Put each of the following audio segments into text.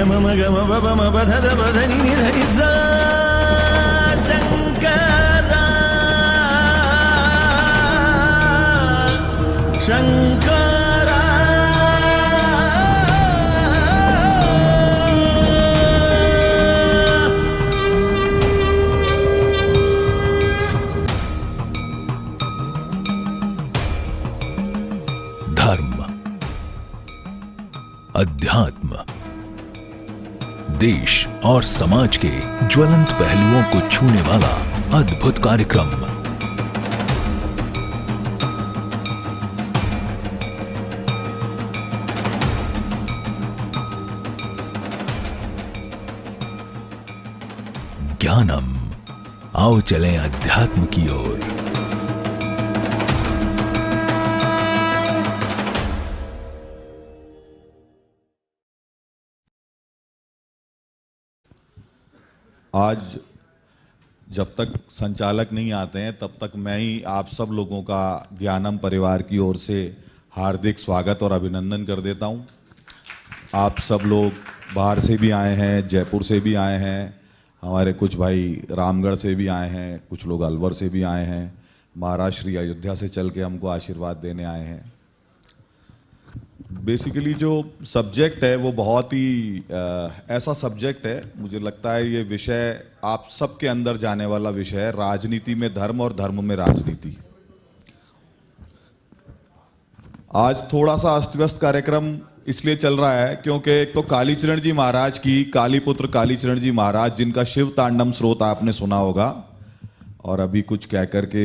मम गम बम बधद बधनि निधनि सा शंकरा शंकरा धर्म, अध्यात्म, देश और समाज के ज्वलंत पहलुओं को छूने वाला अद्भुत कार्यक्रम ज्ञानम। आओ चलें अध्यात्म की ओर। आज जब तक संचालक नहीं आते हैं तब तक मैं ही आप सब लोगों का ज्ञानम परिवार की ओर से हार्दिक स्वागत और अभिनंदन कर देता हूं। आप सब लोग बाहर से भी आए हैं, जयपुर से भी आए हैं, हमारे कुछ भाई रामगढ़ से भी आए हैं, कुछ लोग अलवर से भी आए हैं, महाराष्ट्र श्री अयोध्या से चल के हमको आशीर्वाद देने आए हैं। बेसिकली जो सब्जेक्ट है वो बहुत ही ऐसा सब्जेक्ट है, मुझे लगता है ये विषय आप सबके अंदर जाने वाला विषय है, राजनीति में धर्म और धर्म में राजनीति। आज थोड़ा सा अस्त व्यस्त कार्यक्रम इसलिए चल रहा है क्योंकि एक तो कालीचरण जी महाराज की, कालीपुत्र कालीचरण जी महाराज जिनका शिव तांडव स्रोत आपने सुना होगा और अभी कुछ कह करके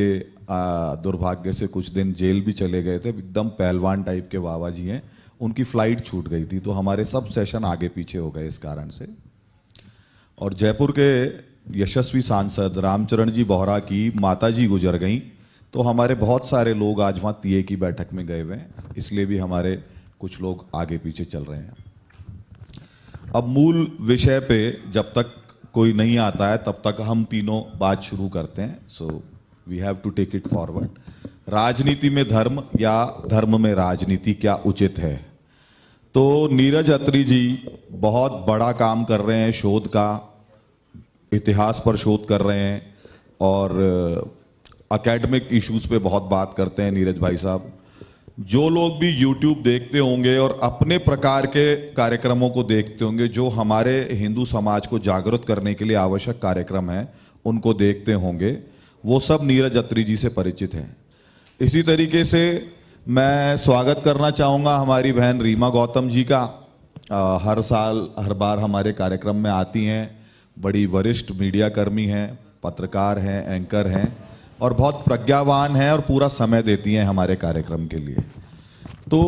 दुर्भाग्य से कुछ दिन जेल भी चले गए थे, एकदम पहलवान टाइप के बाबा जी हैं, उनकी फ्लाइट छूट गई थी तो हमारे सब सेशन आगे पीछे हो गए इस कारण से। और जयपुर के यशस्वी सांसद रामचरण जी बोहरा की माता जी गुजर गई तो हमारे बहुत सारे लोग आज वहाँ तीये की बैठक में गए हुए हैं, इसलिए भी हमारे कुछ लोग आगे पीछे चल रहे हैं। अब मूल विषय पे जब तक कोई नहीं आता है तब तक हम तीनों बात शुरू करते हैं। So we have to take it forward. राजनीति में धर्म या धर्म में राजनीति क्या उचित है? तो नीरज अत्री जी बहुत बड़ा काम कर रहे हैं, शोध का, इतिहास पर शोध कर रहे हैं और एकेडमिक इश्यूज पे बहुत बात करते हैं नीरज भाई साहब। जो लोग भी YouTube देखते होंगे और अपने प्रकार के कार्यक्रमों को देखते होंगे जो हमारे हिंदू समाज को जागरूक करने के लिए आवश्यक कार्यक्रम हैं उनको देखते होंगे, वो सब नीरज अत्री जी से परिचित हैं। इसी तरीके से मैं स्वागत करना चाहूँगा हमारी बहन रीमा गौतम जी का। हर साल हर बार हमारे कार्यक्रम में आती हैं, बड़ी वरिष्ठ मीडिया कर्मी हैं, पत्रकार हैं, एंकर हैं और बहुत प्रज्ञावान हैं और पूरा समय देती हैं हमारे कार्यक्रम के लिए। तो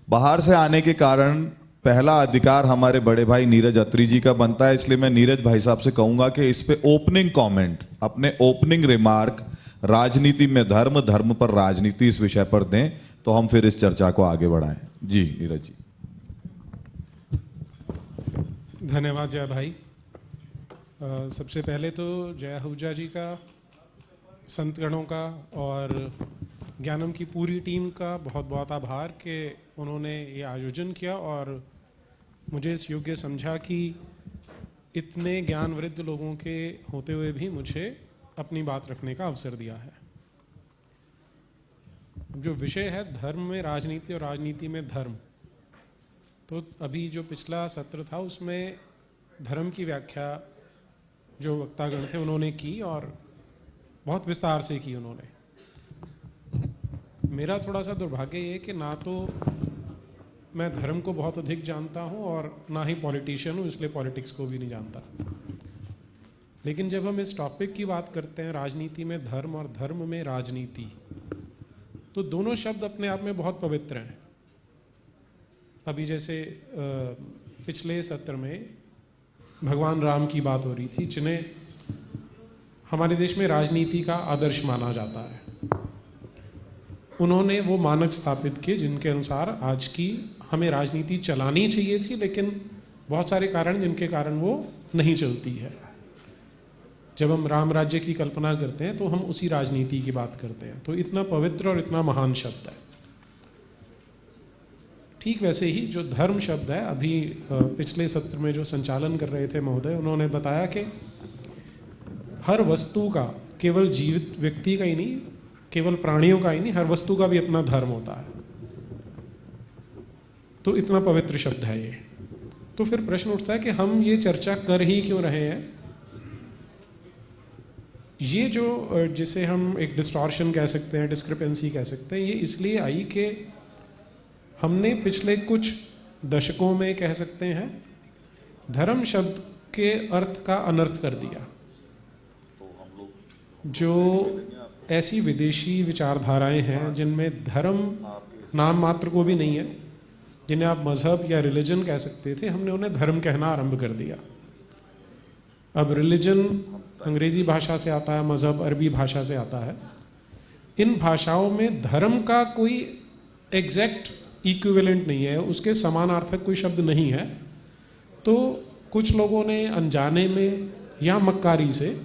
बाहर से आने के कारण पहला अधिकार हमारे बड़े भाई नीरज अत्री जी का बनता है, इसलिए मैं नीरज भाई साहब से कहूँगा कि इस पे ओपनिंग कमेंट, अपने ओपनिंग रिमार्क राजनीति में धर्म, धर्म पर राजनीति इस विषय पर दें तो हम फिर इस चर्चा को आगे बढ़ाएं। जी नीरज जी। धन्यवाद जय भाई। सबसे पहले तो जय आहूजा जी का, संतगणों का और ज्ञानम की पूरी टीम का बहुत बहुत आभार कि उन्होंने ये आयोजन किया और मुझे इस योग्य समझा कि इतने ज्ञानवृद्ध लोगों के होते हुए भी मुझे अपनी बात रखने का अवसर दिया है। जो विषय है धर्म में राजनीति और राजनीति में धर्म, तो अभी जो पिछला सत्र था उसमें धर्म की व्याख्या जो वक्तागण थे उन्होंने की और बहुत विस्तार से की उन्होंने। मेरा थोड़ा सा दुर्भाग्य ये कि ना तो मैं धर्म को बहुत अधिक जानता हूँ और ना ही पॉलिटिशियन हूँ, इसलिए पॉलिटिक्स को भी नहीं जानता। लेकिन जब हम इस टॉपिक की बात करते हैं राजनीति में धर्म और धर्म में राजनीति, तो दोनों शब्द अपने आप में बहुत पवित्र हैं। अभी जैसे पिछले सत्र में भगवान राम की बात हो रही थी जिन्हें हमारे देश में राजनीति का आदर्श माना जाता है। उन्होंने वो मानक स्थापित किए जिनके अनुसार आज की हमें राजनीति चलानी चाहिए थी, लेकिन बहुत सारे कारण जिनके कारण वो नहीं चलती है। जब हम राम राज्य की कल्पना करते हैं तो हम उसी राजनीति की बात करते हैं। तो इतना पवित्र और इतना महान शब्द है। ठीक वैसे ही जो धर्म शब्द है, अभी पिछले सत्र में जो संचालन कर रहे थे महोदय, उन्होंने बताया कि हर वस्तु का, केवल जीवित व्यक्ति का ही नहीं, केवल प्राणियों का ही नहीं, हर वस्तु का भी अपना धर्म होता है। तो इतना पवित्र शब्द है ये। तो फिर प्रश्न उठता है कि हम ये चर्चा कर ही क्यों रहे हैं। ये जो जिसे हम एक डिस्टॉर्शन कह सकते हैं, डिस्क्रिपेंसी कह सकते हैं, ये इसलिए आई कि हमने पिछले कुछ दशकों में, कह सकते हैं, धर्म शब्द के अर्थ का अनर्थ कर दिया। जो ऐसी विदेशी विचारधाराएं हैं जिनमें धर्म नाम मात्र को भी नहीं है, जिन्हें आप मजहब या रिलीजन कह सकते थे, हमने उन्हें धर्म कहना आरंभ कर दिया। अब रिलीजन अंग्रेजी भाषा से आता है, मजहब अरबी भाषा से आता है। इन भाषाओं में धर्म का कोई एग्जैक्ट इक्विवेलेंट नहीं है, उसके समानार्थक कोई शब्द नहीं है। तो कुछ लोगों ने अनजाने में या मक्कारी से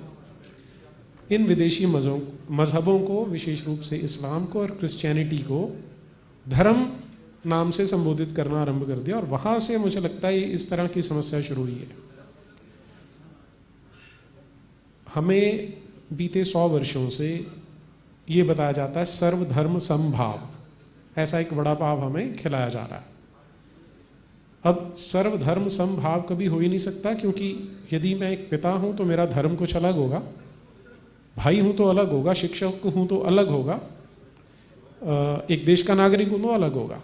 इन विदेशी मजहबों को, विशेष रूप से इस्लाम को और क्रिश्चियनिटी को, धर्म नाम से संबोधित करना आरंभ कर दिया, और वहां से मुझे लगता है इस तरह की समस्या शुरू हुई है। हमें बीते 100 वर्षों से ये बताया जाता है सर्वधर्म समभाव, ऐसा एक बड़ा भाव हमें खिलाया जा रहा है। अब सर्वधर्म समभाव कभी हो ही नहीं सकता, क्योंकि यदि मैं एक पिता हूं तो मेरा धर्म कुछ अलग होगा, भाई हूं तो अलग होगा, शिक्षक हूं तो अलग होगा, एक देश का नागरिक हूं तो अलग होगा।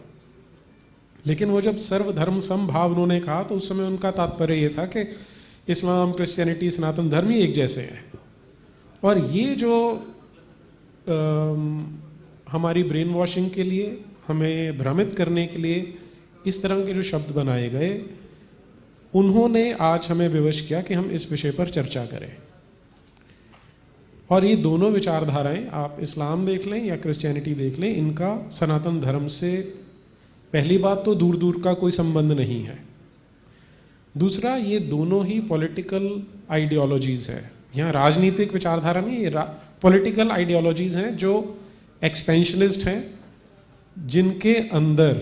लेकिन वो जब सर्वधर्म समभाव उन्होंने कहा तो उस समय उनका तात्पर्य ये था कि इस्लाम, क्रिश्चियनिटी, सनातन धर्म ही एक जैसे हैं। और ये जो हमारी ब्रेन वॉशिंग के लिए, हमें भ्रमित करने के लिए इस तरह के जो शब्द बनाए गए, उन्होंने आज हमें विवश किया कि हम इस विषय पर चर्चा करें। और ये दोनों विचारधाराएं, आप इस्लाम देख लें या क्रिश्चियनिटी देख लें, इनका सनातन धर्म से पहली बात तो दूर दूर का कोई संबंध नहीं है। दूसरा, ये दोनों ही पॉलिटिकल आइडियोलॉजीज हैं। यहाँ राजनीतिक विचारधारा नहीं, ये पॉलिटिकल आइडियोलॉजीज हैं जो एक्सपेंशनिस्ट हैं, जिनके अंदर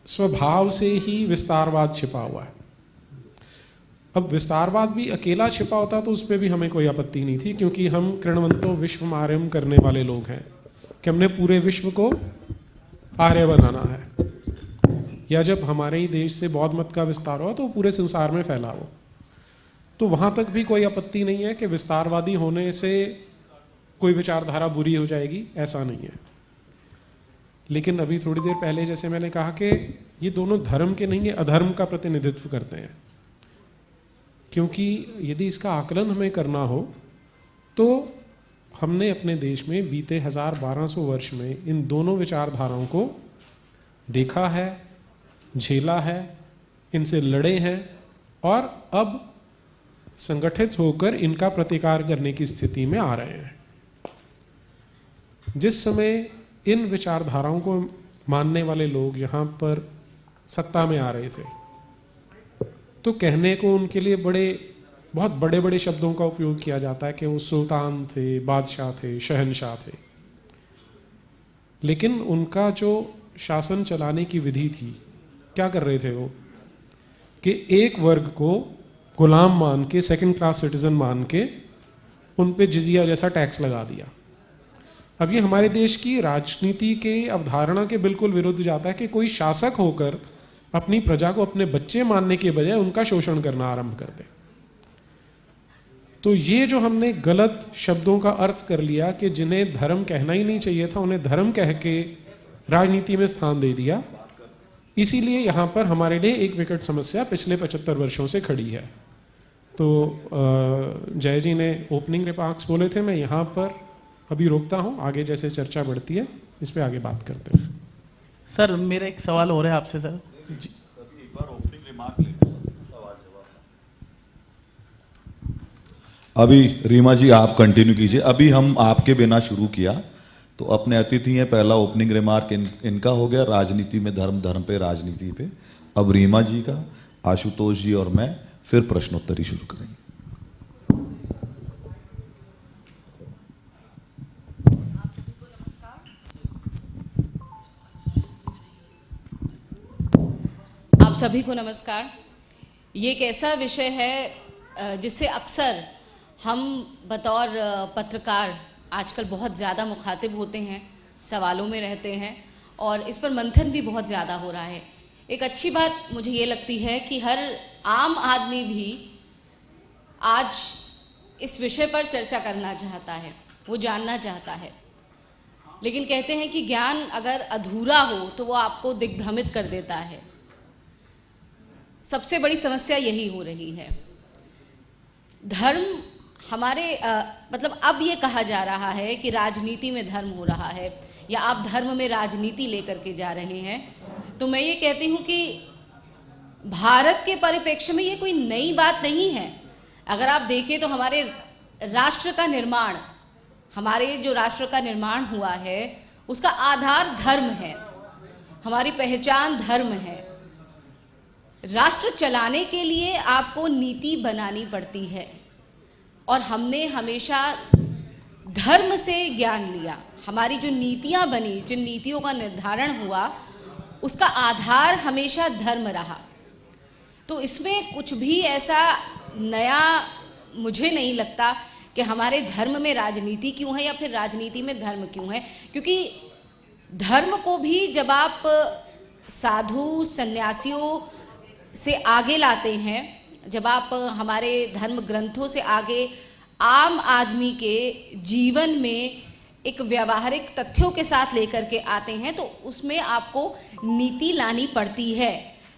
स्वभाव से ही विस्तारवाद छिपा हुआ है। अब विस्तारवाद भी अकेला छिपा होता तो उस पर भी हमें कोई आपत्ति नहीं थी, क्योंकि हम कृणवंतो विश्व आर्यम करने वाले लोग हैं कि हमने पूरे विश्व को आर्य बनाना है। या जब हमारे ही देश से बौद्ध मत का विस्तार हो तो पूरे संसार में फैला हो, तो वहां तक भी कोई आपत्ति नहीं है कि विस्तारवादी होने से कोई विचारधारा बुरी हो जाएगी, ऐसा नहीं है। लेकिन अभी थोड़ी देर पहले जैसे मैंने कहा कि ये दोनों धर्म के नहीं है, अधर्म का प्रतिनिधित्व करते हैं। क्योंकि यदि इसका आकलन हमें करना हो तो हमने अपने देश में बीते 1200 वर्ष में इन दोनों विचारधाराओं को देखा है, झेला है, इनसे लड़े हैं, और अब संगठित होकर इनका प्रतिकार करने की स्थिति में आ रहे हैं। जिस समय इन विचारधाराओं को मानने वाले लोग यहाँ पर सत्ता में आ रहे थे, तो कहने को उनके लिए बहुत बड़े बड़े शब्दों का उपयोग किया जाता है कि वो सुल्तान थे, बादशाह थे, शहनशाह थे। लेकिन उनका जो शासन चलाने की विधि थी, क्या कर रहे थे वो, कि एक वर्ग को गुलाम मान के, सेकंड क्लास सिटीजन मान के, उन पे जिजिया जैसा टैक्स लगा दिया। अब ये हमारे देश की राजनीति के अवधारणा के बिल्कुल विरुद्ध जाता है कि कोई शासक होकर अपनी प्रजा को अपने बच्चे मानने के बजाय उनका शोषण करना आरंभ कर दे। तो ये जो हमने गलत शब्दों का अर्थ कर लिया कि जिन्हें धर्म कहना ही नहीं चाहिए था, उन्हें धर्म कह के राजनीति में स्थान दे दिया, इसीलिए यहाँ पर हमारे लिए एक विकट समस्या पिछले 75 वर्षों से खड़ी है। तो जय जी ने ओपनिंग रिमार्क्स बोले थे, मैं यहाँ पर अभी रोकता हूँ, आगे जैसे चर्चा बढ़ती है इस पे आगे बात करते हैं। सर मेरा एक सवाल हो रहा है आपसे सर जी। एक बार ओपनिंग रिमार्क ले सवाल जवाब। अभी रीमा जी आप कंटिन्यू कीजिए। अभी हम आपके बिना शुरू किया, तो अपने अतिथि हैं, पहला ओपनिंग रिमार्क इनका हो गया, राजनीति में धर्म, धर्म पे राजनीति पे। अब रीमा जी का, आशुतोष जी और मैं फिर प्रश्नोत्तरी शुरू करेंगे। सभी को नमस्कार। ये एक ऐसा विषय है जिससे अक्सर हम बतौर पत्रकार आजकल बहुत ज़्यादा मुखातिब होते हैं, सवालों में रहते हैं और इस पर मंथन भी बहुत ज़्यादा हो रहा है। एक अच्छी बात मुझे ये लगती है कि हर आम आदमी भी आज इस विषय पर चर्चा करना चाहता है, वो जानना चाहता है। लेकिन कहते हैं कि ज्ञान अगर अधूरा हो तो वो आपको दिग्भ्रमित कर देता है। सबसे बड़ी समस्या यही हो रही है। धर्म हमारे मतलब अब ये कहा जा रहा है कि राजनीति में धर्म हो रहा है या आप धर्म में राजनीति लेकर के जा रहे हैं। तो मैं ये कहती हूँ कि भारत के परिप्रेक्ष्य में ये कोई नई बात नहीं है। अगर आप देखें तो हमारे राष्ट्र का निर्माण, हमारे जो राष्ट्र का निर्माण हुआ है उसका आधार धर्म है, हमारी पहचान धर्म है। राष्ट्र चलाने के लिए आपको नीति बनानी पड़ती है और हमने हमेशा धर्म से ज्ञान लिया। हमारी जो नीतियां बनी, जिन नीतियों का निर्धारण हुआ, उसका आधार हमेशा धर्म रहा। तो इसमें कुछ भी ऐसा नया मुझे नहीं लगता कि हमारे धर्म में राजनीति क्यों है या फिर राजनीति में धर्म क्यों है, क्योंकि धर्म को भी जब आप साधु सन्यासियों से आगे लाते हैं, जब आप हमारे धर्म ग्रंथों से आगे आम आदमी के जीवन में एक व्यावहारिक तथ्यों के साथ लेकर के आते हैं, तो उसमें आपको नीति लानी पड़ती है।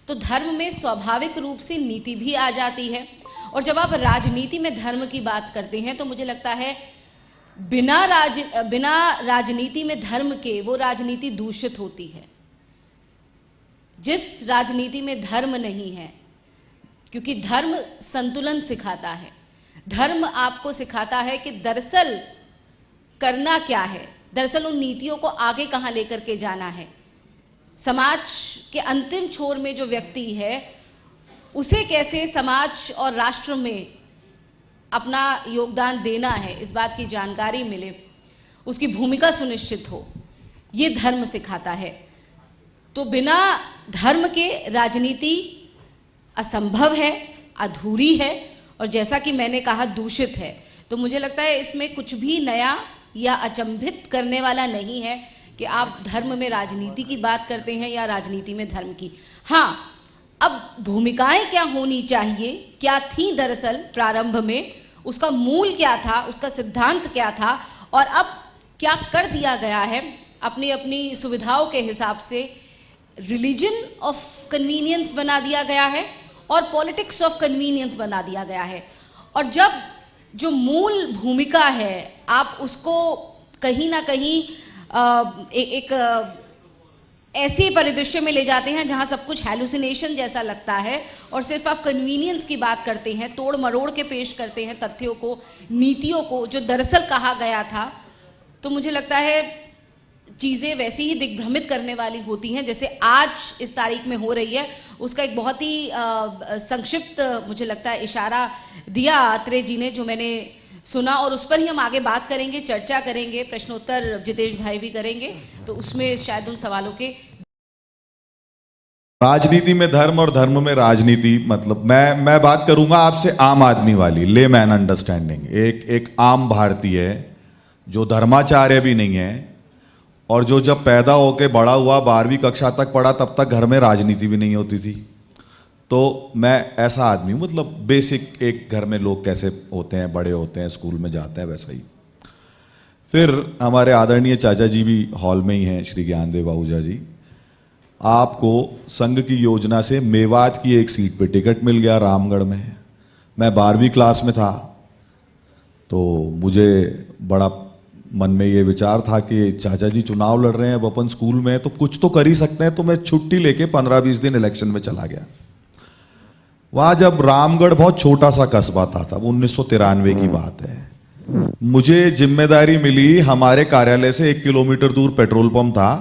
तो धर्म में स्वाभाविक रूप से नीति भी आ जाती है। और जब आप राजनीति में धर्म की बात करते हैं तो मुझे लगता है बिना राजनीति में धर्म के वो राजनीति दूषित होती है। जिस राजनीति में धर्म नहीं है, क्योंकि धर्म संतुलन सिखाता है, धर्म आपको सिखाता है कि दरअसल करना क्या है, दरअसल उन नीतियों को आगे कहाँ लेकर के जाना है। समाज के अंतिम छोर में जो व्यक्ति है उसे कैसे समाज और राष्ट्र में अपना योगदान देना है, इस बात की जानकारी मिले, उसकी भूमिका सुनिश्चित हो, ये धर्म सिखाता है। तो बिना धर्म के राजनीति असंभव है, अधूरी है और जैसा कि मैंने कहा दूषित है। तो मुझे लगता है इसमें कुछ भी नया या अचंभित करने वाला नहीं है कि आप धर्म में राजनीति की बात करते हैं या राजनीति में धर्म की। हाँ, अब भूमिकाएं क्या होनी चाहिए, क्या थी दरअसल प्रारंभ में, उसका मूल क्या था, उसका सिद्धांत क्या था और अब क्या कर दिया गया है अपनी अपनी सुविधाओं के हिसाब से। रिलीजन ऑफ कन्वीनियंस बना दिया गया है और पॉलिटिक्स ऑफ कन्वीनियंस बना दिया गया है। और जब जो मूल भूमिका है आप उसको कहीं ना कहीं एक ऐसे परिदृश्य में ले जाते हैं जहां सब कुछ हैलुसिनेशन जैसा लगता है और सिर्फ आप कन्वीनियंस की बात करते हैं, तोड़ मरोड़ के पेश करते हैं तथ्यों को, नीतियों को, जो दरअसल कहा गया था, तो मुझे लगता है चीज़ें वैसी ही दिग्भ्रमित करने वाली होती हैं जैसे आज इस तारीख में हो रही है। उसका एक बहुत ही संक्षिप्त मुझे लगता है इशारा दिया आत्रेय जी ने, जो मैंने सुना, और उस पर ही हम आगे बात करेंगे, चर्चा करेंगे, प्रश्नोत्तर जितेश भाई भी करेंगे, तो उसमें शायद उन सवालों के। राजनीति में धर्म और धर्म में राजनीति, मतलब मैं बात करूंगा आपसे आम आदमी वाली, ले मैन अंडरस्टैंडिंग। एक आम भारतीय जो धर्माचार्य भी नहीं है और जो जब पैदा होके बड़ा हुआ 12वीं कक्षा तक पढ़ा, तब तक घर में राजनीति भी नहीं होती थी। तो मैं ऐसा आदमी हूँ, मतलब बेसिक एक घर में लोग कैसे होते हैं, बड़े होते हैं, स्कूल में जाते हैं, वैसा ही। फिर हमारे आदरणीय चाचा जी भी हॉल में ही हैं, श्री ज्ञानदेव आहूजा जी। आपको संघ की योजना से मेवात की एक सीट पे टिकट मिल गया रामगढ़ में। मैं 12वीं क्लास में था तो मुझे बड़ा मन में ये विचार था कि चाचा जी चुनाव लड़ रहे हैं, अब अपन स्कूल में तो कुछ तो कर ही सकते हैं। तो मैं छुट्टी लेके 15-20 दिन इलेक्शन में चला गया। वहां जब रामगढ़ बहुत छोटा सा कस्बा था, तब 1993 की बात है, मुझे जिम्मेदारी मिली, हमारे कार्यालय से 1 किलोमीटर दूर पेट्रोल पंप था,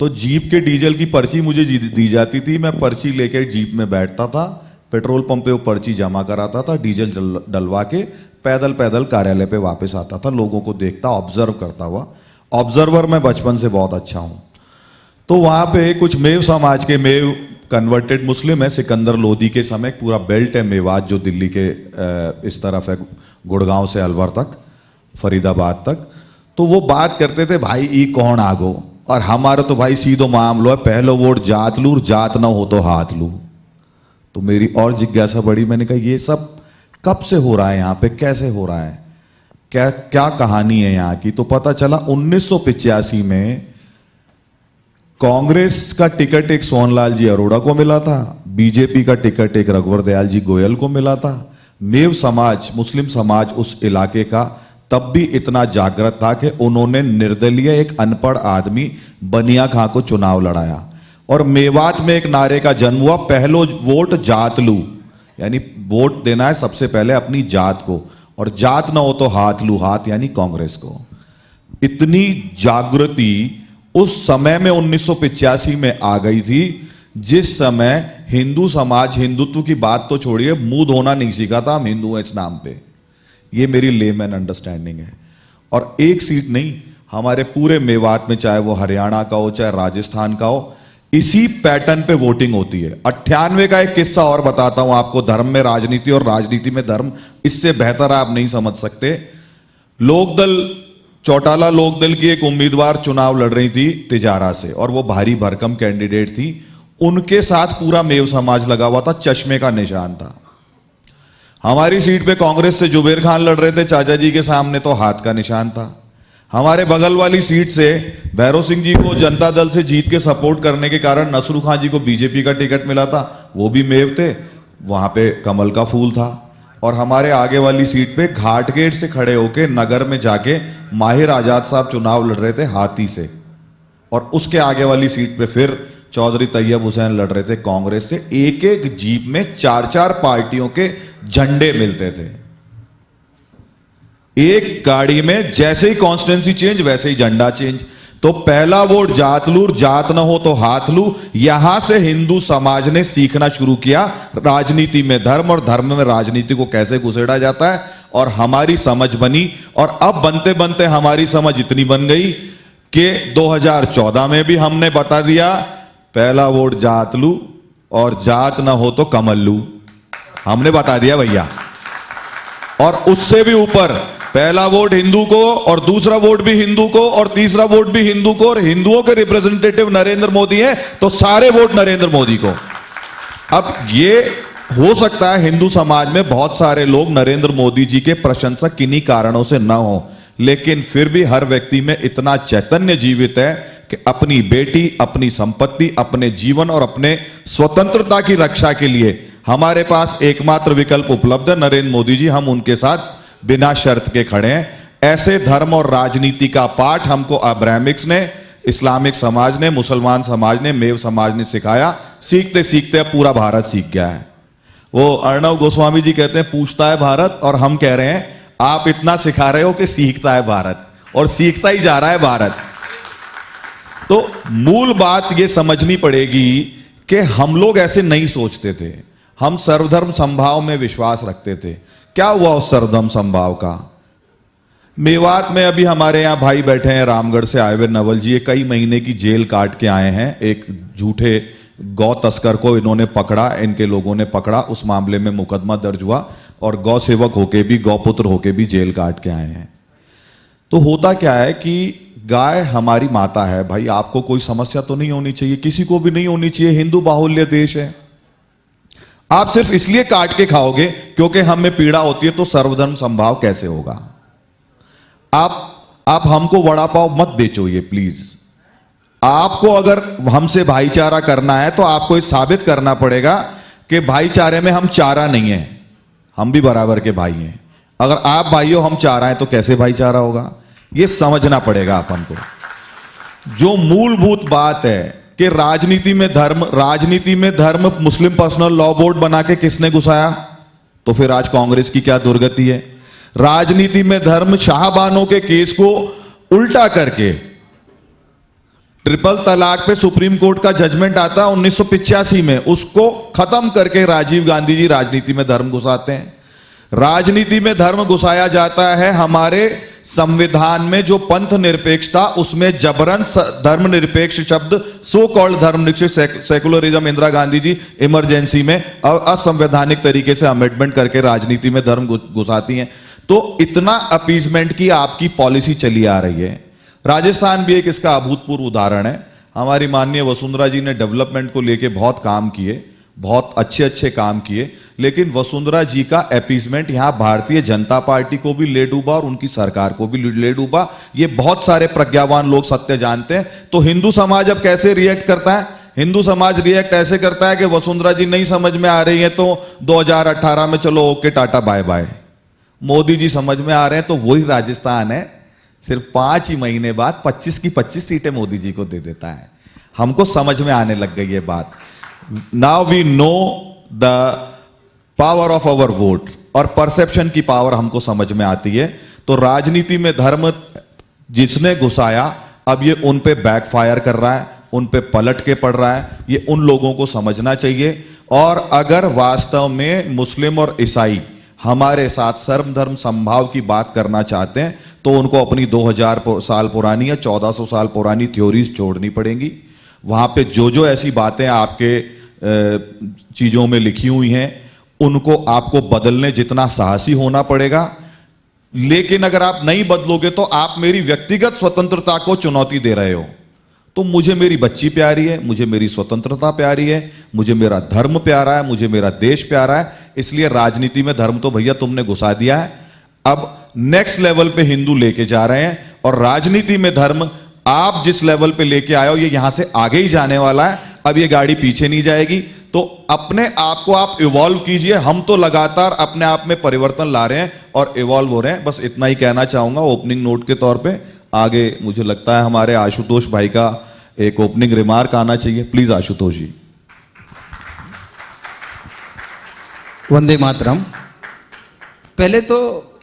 तो जीप के डीजल की पर्ची मुझे दी जाती थी। मैं पर्ची लेके जीप में बैठता था, पेट्रोल पंप पे वो पर्ची जमा कराता था, डीजल डलवा के पैदल पैदल कार्यालय पे वापस आता था, लोगों को देखता, ऑब्जर्व करता हुआ। ऑब्जर्वर मैं बचपन से बहुत अच्छा हूं। तो वहां पे कुछ मेव समाज के, मेव कन्वर्टेड मुस्लिम है। सिकंदर लोदी के समय पूरा बेल्ट है मेवात जो दिल्ली के इस तरफ है, गुड़गांव से अलवर तक, फरीदाबाद तक। तो वो बात करते थे भाई ई कौन आगो, और हमारा तो भाई सीधो मामलो है, पहलो वोट जात लू, जात ना हो तो हाथ लू। तो मेरी और जिज्ञासा बढ़ी, मैंने कहा ये सब कब से हो रहा है यहाँ पे, कैसे हो रहा है, क्या कहानी है यहाँ की। तो पता चला 1985 में कांग्रेस का टिकट एक सोहनलाल जी अरोड़ा को मिला था, बीजेपी का टिकट एक रघुवर दयाल जी गोयल को मिला था। मेव समाज, मुस्लिम समाज उस इलाके का तब भी इतना जागृत था कि उन्होंने निर्दलीय एक अनपढ़ आदमी बनिया खां को चुनाव लड़ाया, और मेवात में एक नारे का जन्म हुआ, पहलो वोट जात लू, यानी वोट देना है सबसे पहले अपनी जात को, और जात ना हो तो हाथ लू, हाथ यानी कांग्रेस को। इतनी जागृति उस समय में 1985 में आ गई थी, जिस समय हिंदू समाज, हिंदुत्व की बात तो छोड़िए, मुंह धोना नहीं सीखा था, हम हिंदू हैं इस नाम पे। ये मेरी लेमैन अंडरस्टैंडिंग है। और एक सीट नहीं, हमारे पूरे मेवात में, चाहे वो हरियाणा का हो चाहे राजस्थान का हो, इसी पैटर्न पे वोटिंग होती है। 98 का एक किस्सा और बताता हूं आपको, धर्म में राजनीति और राजनीति में धर्म, इससे बेहतर आप नहीं समझ सकते। लोकदल, चौटाला लोकदल की एक उम्मीदवार चुनाव लड़ रही थी तिजारा से, और वो भारी भरकम कैंडिडेट थी। उनके साथ पूरा मेव समाज लगा हुआ था, चश्मे का निशान था। हमारी सीट पे कांग्रेस से जुबेर खान लड़ रहे थे चाचा जी के सामने, तो हाथ का निशान था। हमारे बगल वाली सीट से भैरव सिंह जी को जनता दल से जीत के सपोर्ट करने के कारण नसरू खान जी को बीजेपी का टिकट मिला था, वो भी मेव थे, वहां पे कमल का फूल था। और हमारे आगे वाली सीट पे घाट गेट से खड़े होके नगर में जाके माहिर आजाद साहब चुनाव लड़ रहे थे हाथी से, और उसके आगे वाली सीट पे फिर चौधरी तैयब हुसैन लड़ रहे थे कांग्रेस से। एक एक जीप में 4-4 पार्टियों के झंडे मिलते थे, एक गाड़ी में, जैसे ही कॉन्स्टिट्यूंसी चेंज वैसे ही झंडा चेंज। तो पहला वोट जात लू, जात ना हो तो हाथ लू, यहां से हिंदू समाज ने सीखना शुरू किया राजनीति में धर्म, और धर्म में राजनीति को कैसे घुसेड़ा जाता है, और हमारी समझ बनी। और अब बनते बनते हमारी समझ इतनी बन गई कि 2014 में भी हमने बता दिया पहला वोट जात लू, और जात ना हो तो कमल लू, हमने बता दिया भैया। और उससे भी ऊपर, पहला वोट हिंदू को, और दूसरा वोट भी हिंदू को, और तीसरा वोट भी हिंदू को, और हिंदुओं के रिप्रेजेंटेटिव नरेंद्र मोदी हैं तो सारे वोट नरेंद्र मोदी को। अब ये हो सकता है हिंदू समाज में बहुत सारे लोग नरेंद्र मोदी जी के प्रशंसक किन्हीं कारणों से न हो, लेकिन फिर भी हर व्यक्ति में इतना चैतन्य जीवित है कि अपनी बेटी, अपनी संपत्ति, अपने जीवन और अपने स्वतंत्रता की रक्षा के लिए हमारे पास एकमात्र विकल्प उपलब्ध है, नरेंद्र मोदी जी। हम उनके साथ बिना शर्त के खड़े हैं। ऐसे धर्म और राजनीति का पाठ हमको अब्राहमिक्स ने, इस्लामिक समाज ने, मुसलमान समाज ने, मेव समाज ने सिखाया। सीखते सीखते पूरा भारत सीख गया है। वो अर्णव गोस्वामी जी कहते हैं पूछता है भारत, और हम कह रहे हैं आप इतना सिखा रहे हो कि सीखता है भारत, और सीखता ही जा रहा है भारत। तो मूल बात ये समझनी पड़ेगी कि हम लोग ऐसे नहीं सोचते थे, हम सर्वधर्म समभाव में विश्वास रखते थे। क्या हुआ उस सर्वधर्म समभाव का? मेवात में अभी हमारे यहां भाई बैठे हैं रामगढ़ से आए हुए नवल जी, ये कई महीने की जेल काट के आए हैं। एक झूठे गौ तस्कर को इन्होंने पकड़ा, इनके लोगों ने पकड़ा, उस मामले में मुकदमा दर्ज हुआ, और गौ सेवक होके भी, गौपुत्र होके भी जेल काट के आए हैं। तो होता क्या है कि गाय हमारी माता है भाई, आपको कोई समस्या तो नहीं होनी चाहिए, किसी को भी नहीं होनी चाहिए। हिंदू बाहुल्य देश है, आप सिर्फ इसलिए काट के खाओगे क्योंकि हमें पीड़ा होती है, तो सर्वधर्म समभाव कैसे होगा? आप हमको वड़ा पाव मत बेचो ये प्लीज। आपको अगर हमसे भाईचारा करना है तो आपको ये साबित करना पड़ेगा कि भाईचारे में हम चारा नहीं है, हम भी बराबर के भाई हैं। अगर आप भाई हो, हम चारा हैं, तो कैसे भाईचारा होगा? ये समझना पड़ेगा अपन को। जो मूलभूत बात है कि राजनीति में धर्म मुस्लिम पर्सनल लॉ बोर्ड बना के किसने घुसाया? तो फिर आज कांग्रेस की क्या दुर्गति है। राजनीति में धर्म शाहबानों के केस को उल्टा करके, ट्रिपल तलाक पे सुप्रीम कोर्ट का जजमेंट आता है 1985 में, उसको खत्म करके राजीव गांधी जी राजनीति में धर्म घुसाते हैं। राजनीति में धर्म घुसाया जाता है हमारे संविधान में जो पंथ निरपेक्ष था उसमें जबरन धर्मनिरपेक्ष शब्द, सो कॉल्ड धर्मनिरपेक्ष सेकुलरिज्म, इंदिरा गांधी जी इमरजेंसी में असंवैधानिक तरीके से अमेंडमेंट करके राजनीति में धर्म घुसाती हैं। तो इतना अपीजमेंट की आपकी पॉलिसी चली आ रही है। राजस्थान भी एक इसका अभूतपूर्व उदाहरण है। हमारी माननीय वसुंधरा जी ने डेवलपमेंट को लेके बहुत काम किए, बहुत अच्छे काम किए, लेकिन वसुंधरा जी का अपीजमेंट यहां भारतीय जनता पार्टी को भी ले डूबा और उनकी सरकार को भी ले डूबा। ये बहुत सारे प्रज्ञावान लोग सत्य जानते हैं। तो हिंदू समाज अब कैसे रिएक्ट करता है? हिंदू समाज रिएक्ट ऐसे करता है कि वसुंधरा जी नहीं समझ में आ रही है तो 2018 में चलो okay tata bye bye. Modi ji समझ में आ रहे हैं तो वही राजस्थान है, सिर्फ 5 ही महीने बाद 25 की 25 सीटें मोदी जी को दे देता है। हमको समझ में आने लग गई ये बात। Now we know the power of our vote और परसेप्शन की पावर हमको समझ में आती है। तो राजनीति में धर्म जिसने घुसाया अब ये उन पे बैकफायर कर रहा है, उन पे पलट के पड़ रहा है। ये उन लोगों को समझना चाहिए। और अगर वास्तव में मुस्लिम और ईसाई हमारे साथ सर्व धर्म संभाव की बात करना चाहते हैं तो उनको अपनी 2000 साल पुरानी या 1400 साल पुरानी थ्योरीज छोड़नी पड़ेंगी। वहां पे जो ऐसी बातें आपके चीजों में लिखी हुई हैं उनको आपको बदलने जितना साहसी होना पड़ेगा। लेकिन अगर आप नहीं बदलोगे तो आप मेरी व्यक्तिगत स्वतंत्रता को चुनौती दे रहे हो। तो मुझे मेरी बच्ची प्यारी है, मुझे मेरी स्वतंत्रता प्यारी है, मुझे मेरा धर्म प्यारा है, मुझे मेरा देश प्यारा है। इसलिए राजनीति में धर्म तो भैया तुमने घुसा दिया है। अब नेक्स्ट लेवल पे हिंदू लेके जा रहे हैं और राजनीति में धर्म आप जिस लेवल पे लेके आए हो ये यहां से आगे ही जाने वाला है। अब ये गाड़ी पीछे नहीं जाएगी। तो अपने आप को आप इवॉल्व कीजिए। हम तो लगातार अपने आप में परिवर्तन ला रहे हैं और इवॉल्व हो रहे हैं। बस इतना ही कहना चाहूंगा ओपनिंग नोट के तौर पे। आगे मुझे लगता है हमारे आशुतोष भाई का एक ओपनिंग रिमार्क आना चाहिए। प्लीज आशुतोष जी। वंदे मातरम। पहले तो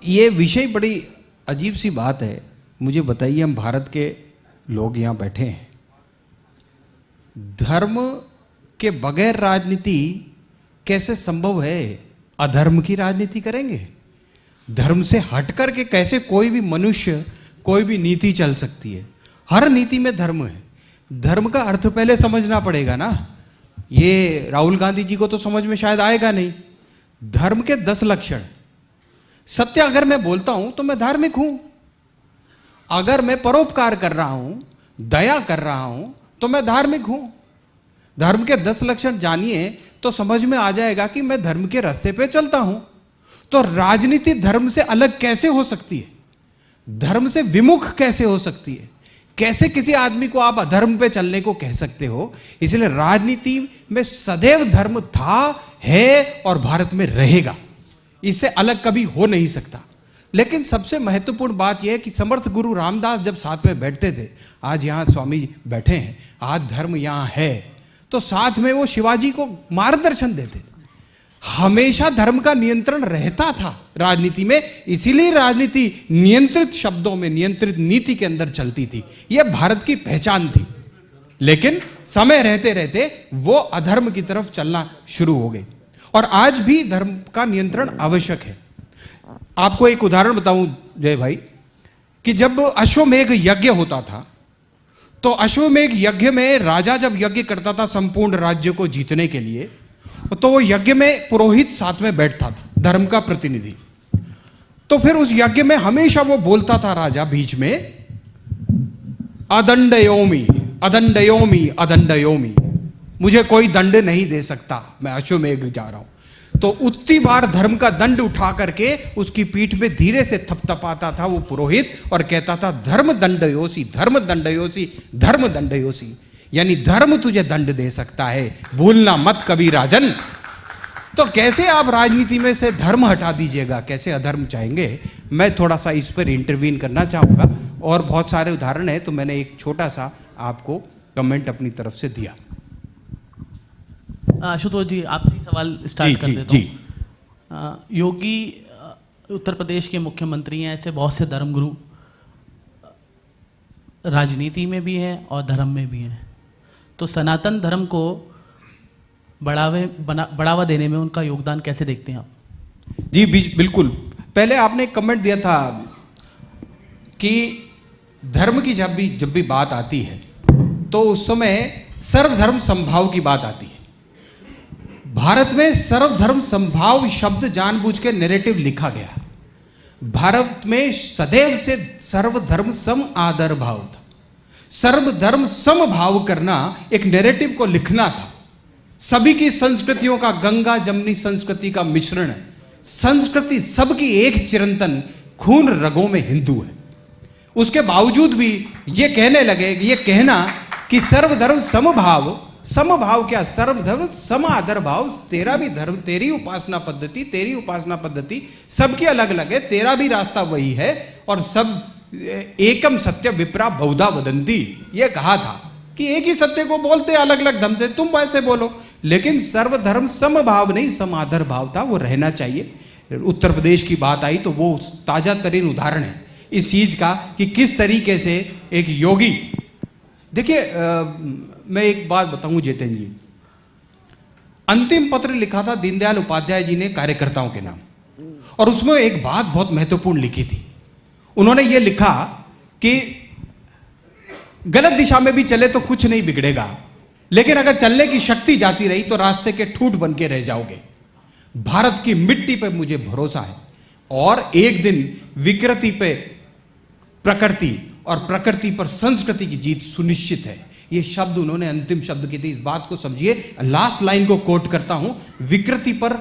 ये विषय बड़ी अजीब सी बात है। मुझे बताइए, हम भारत के लोग यहां बैठे हैं, धर्म के बगैर राजनीति कैसे संभव है? अधर्म की राजनीति करेंगे? धर्म से हट करके कैसे कोई भी मनुष्य, कोई भी नीति चल सकती है? हर नीति में धर्म है। धर्म का अर्थ पहले समझना पड़ेगा ना। ये राहुल गांधी जी को तो समझ में शायद आएगा नहीं। धर्म के 10 लक्षण। सत्य अगर मैं बोलता हूं तो मैं धार्मिक हूं। अगर मैं परोपकार कर रहा हूं, दया कर रहा हूं तो मैं धार्मिक हूं। धर्म के 10 लक्षण जानिए तो समझ में आ जाएगा कि मैं धर्म के रास्ते पे चलता हूं। तो राजनीति धर्म से अलग कैसे हो सकती है? धर्म से विमुख कैसे हो सकती है? कैसे किसी आदमी को आप अधर्म पे चलने को कह सकते हो? इसलिए राजनीति में सदैव धर्म था, है और भारत में रहेगा। इससे अलग कभी हो नहीं सकता। लेकिन सबसे महत्वपूर्ण बात यह है कि समर्थ गुरु रामदास जब साथ में बैठते थे, आज यहां स्वामी बैठे हैं, आज धर्म यहां है, तो साथ में वो शिवाजी को मार्गदर्शन देते थे। हमेशा धर्म का नियंत्रण रहता था राजनीति में। इसीलिए राजनीति नियंत्रित शब्दों में, नियंत्रित नीति के अंदर चलती थी। यह भारत की पहचान थी। लेकिन समय रहते रहते वो अधर्म की तरफ चलना शुरू हो गई और आज भी धर्म का नियंत्रण आवश्यक है। आपको एक उदाहरण बताऊं जय भाई, कि जब अश्वमेघ यज्ञ होता था तो अश्वमेघ यज्ञ में राजा जब यज्ञ करता था संपूर्ण राज्य को जीतने के लिए, तो वो यज्ञ में पुरोहित साथ में बैठता था, धर्म का प्रतिनिधि। तो फिर उस यज्ञ में हमेशा वो बोलता था राजा बीच में, अदंडयोमी अदंडयोमी अदंडयोमी, मुझे कोई दंड नहीं दे सकता, मैं अश्वमेघ जा रहा हूं। तो उतनी बार धर्म का दंड उठा करके उसकी पीठ में धीरे से थपथपाता था वो पुरोहित और कहता था, धर्म दंडयोसी धर्म दंडयोसी धर्म दंडयोसी, यानी धर्म तुझे दंड दे सकता है, भूलना मत कभी राजन। तो कैसे आप राजनीति में से धर्म हटा दीजिएगा, कैसे अधर्म चाहेंगे? मैं थोड़ा सा इस पर इंटरवीन करना चाहूंगा और बहुत सारे उदाहरण है, तो मैंने एक छोटा सा आपको कमेंट अपनी तरफ से दिया। आशुतोष जी, आपसे ही सवाल स्टार्ट कर देता हूं। योगी उत्तर प्रदेश के मुख्यमंत्री हैं, ऐसे बहुत से धर्मगुरु राजनीति में भी हैं और धर्म में भी हैं। तो सनातन धर्म को बढ़ावा देने में उनका योगदान कैसे देखते हैं आप? जी बिल्कुल। पहले आपने एक कमेंट दिया था, कि धर्म की जब भी बात आती है तो उस समय सर्वधर्म समभाव की बात आती है। भारत में सर्वधर्म समभाव शब्द जानबूझ के नैरेटिव लिखा गया। भारत में सदैव से सर्वधर्म सम आदर भाव था। सर्वधर्म समभाव करना एक नैरेटिव को लिखना था। सभी की संस्कृतियों का, गंगा जमनी संस्कृति का मिश्रण है। संस्कृति सबकी एक चिरंतन, खून रगों में हिंदू है। उसके बावजूद भी ये कहने लगे, ये कहना कि सर्वधर्म समभाव, समभाव क्या, सर्वधर्म सम आदर भाव, तेरा भी धर्म, तेरी उपासना पद्धति, तेरी उपासना पद्धति सबकी अलग अलग है, तेरा भी रास्ता वही है, और सब एकम सत्य विप्रा बहुधा वदंती। ये कहा था कि एक ही सत्य को बोलते अलग अलग धर्म से, तुम वैसे बोलो, लेकिन सर्वधर्म समभाव नहीं, समादर भाव था, वो रहना चाहिए। उत्तर प्रदेश की बात आई तो वो ताजा तरीन उदाहरण है इस चीज का कि किस तरीके से एक योगी, देखिए मैं एक बात बताऊं जितेंद्र जी, अंतिम पत्र लिखा था दीनदयाल उपाध्याय जी ने कार्यकर्ताओं के नाम, और उसमें एक बात बहुत महत्वपूर्ण लिखी थी। उन्होंने ये लिखा कि गलत दिशा में भी चले तो कुछ नहीं बिगड़ेगा, लेकिन अगर चलने की शक्ति जाती रही तो रास्ते के ठूठ बन के रह जाओगे। भारत की मिट्टी पे मुझे भरोसा है, और एक दिन विकृति पे प्रकृति और प्रकृति पर संस्कृति की जीत सुनिश्चित है। ये शब्द उन्होंने अंतिम शब्द की थी, इस बात को समझिए। लास्ट लाइन को कोट करता हूं, विकृति पर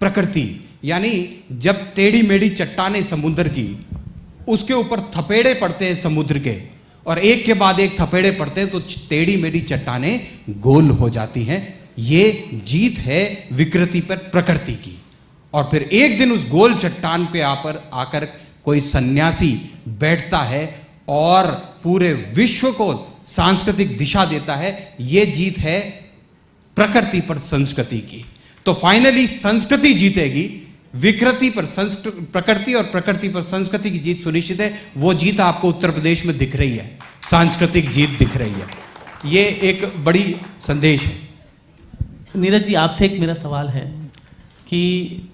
प्रकृति, यानी जब टेढ़ी मेढ़ी चट्टाने समुद्र की, उसके ऊपर थपेड़े पड़ते हैं समुद्र के, और एक के बाद एक थपेड़े पड़ते हैं तो टेढ़ी मेढ़ी चट्टाने गोल हो जाती हैं। ये जीत है विकृति पर प्रकृति की। और फिर एक दिन उस गोल चट्टान पे आकर कोई सन्यासी बैठता है और पूरे विश्व को सांस्कृतिक दिशा देता है। ये जीत है प्रकृति पर संस्कृति की। तो फाइनली संस्कृति जीतेगी, विकृति पर प्रकृति और प्रकृति पर संस्कृति की जीत सुनिश्चित है। वो जीत आपको उत्तर प्रदेश में दिख रही है, सांस्कृतिक जीत दिख रही है। ये एक बड़ी संदेश है। नीरज जी, आपसे एक मेरा सवाल है कि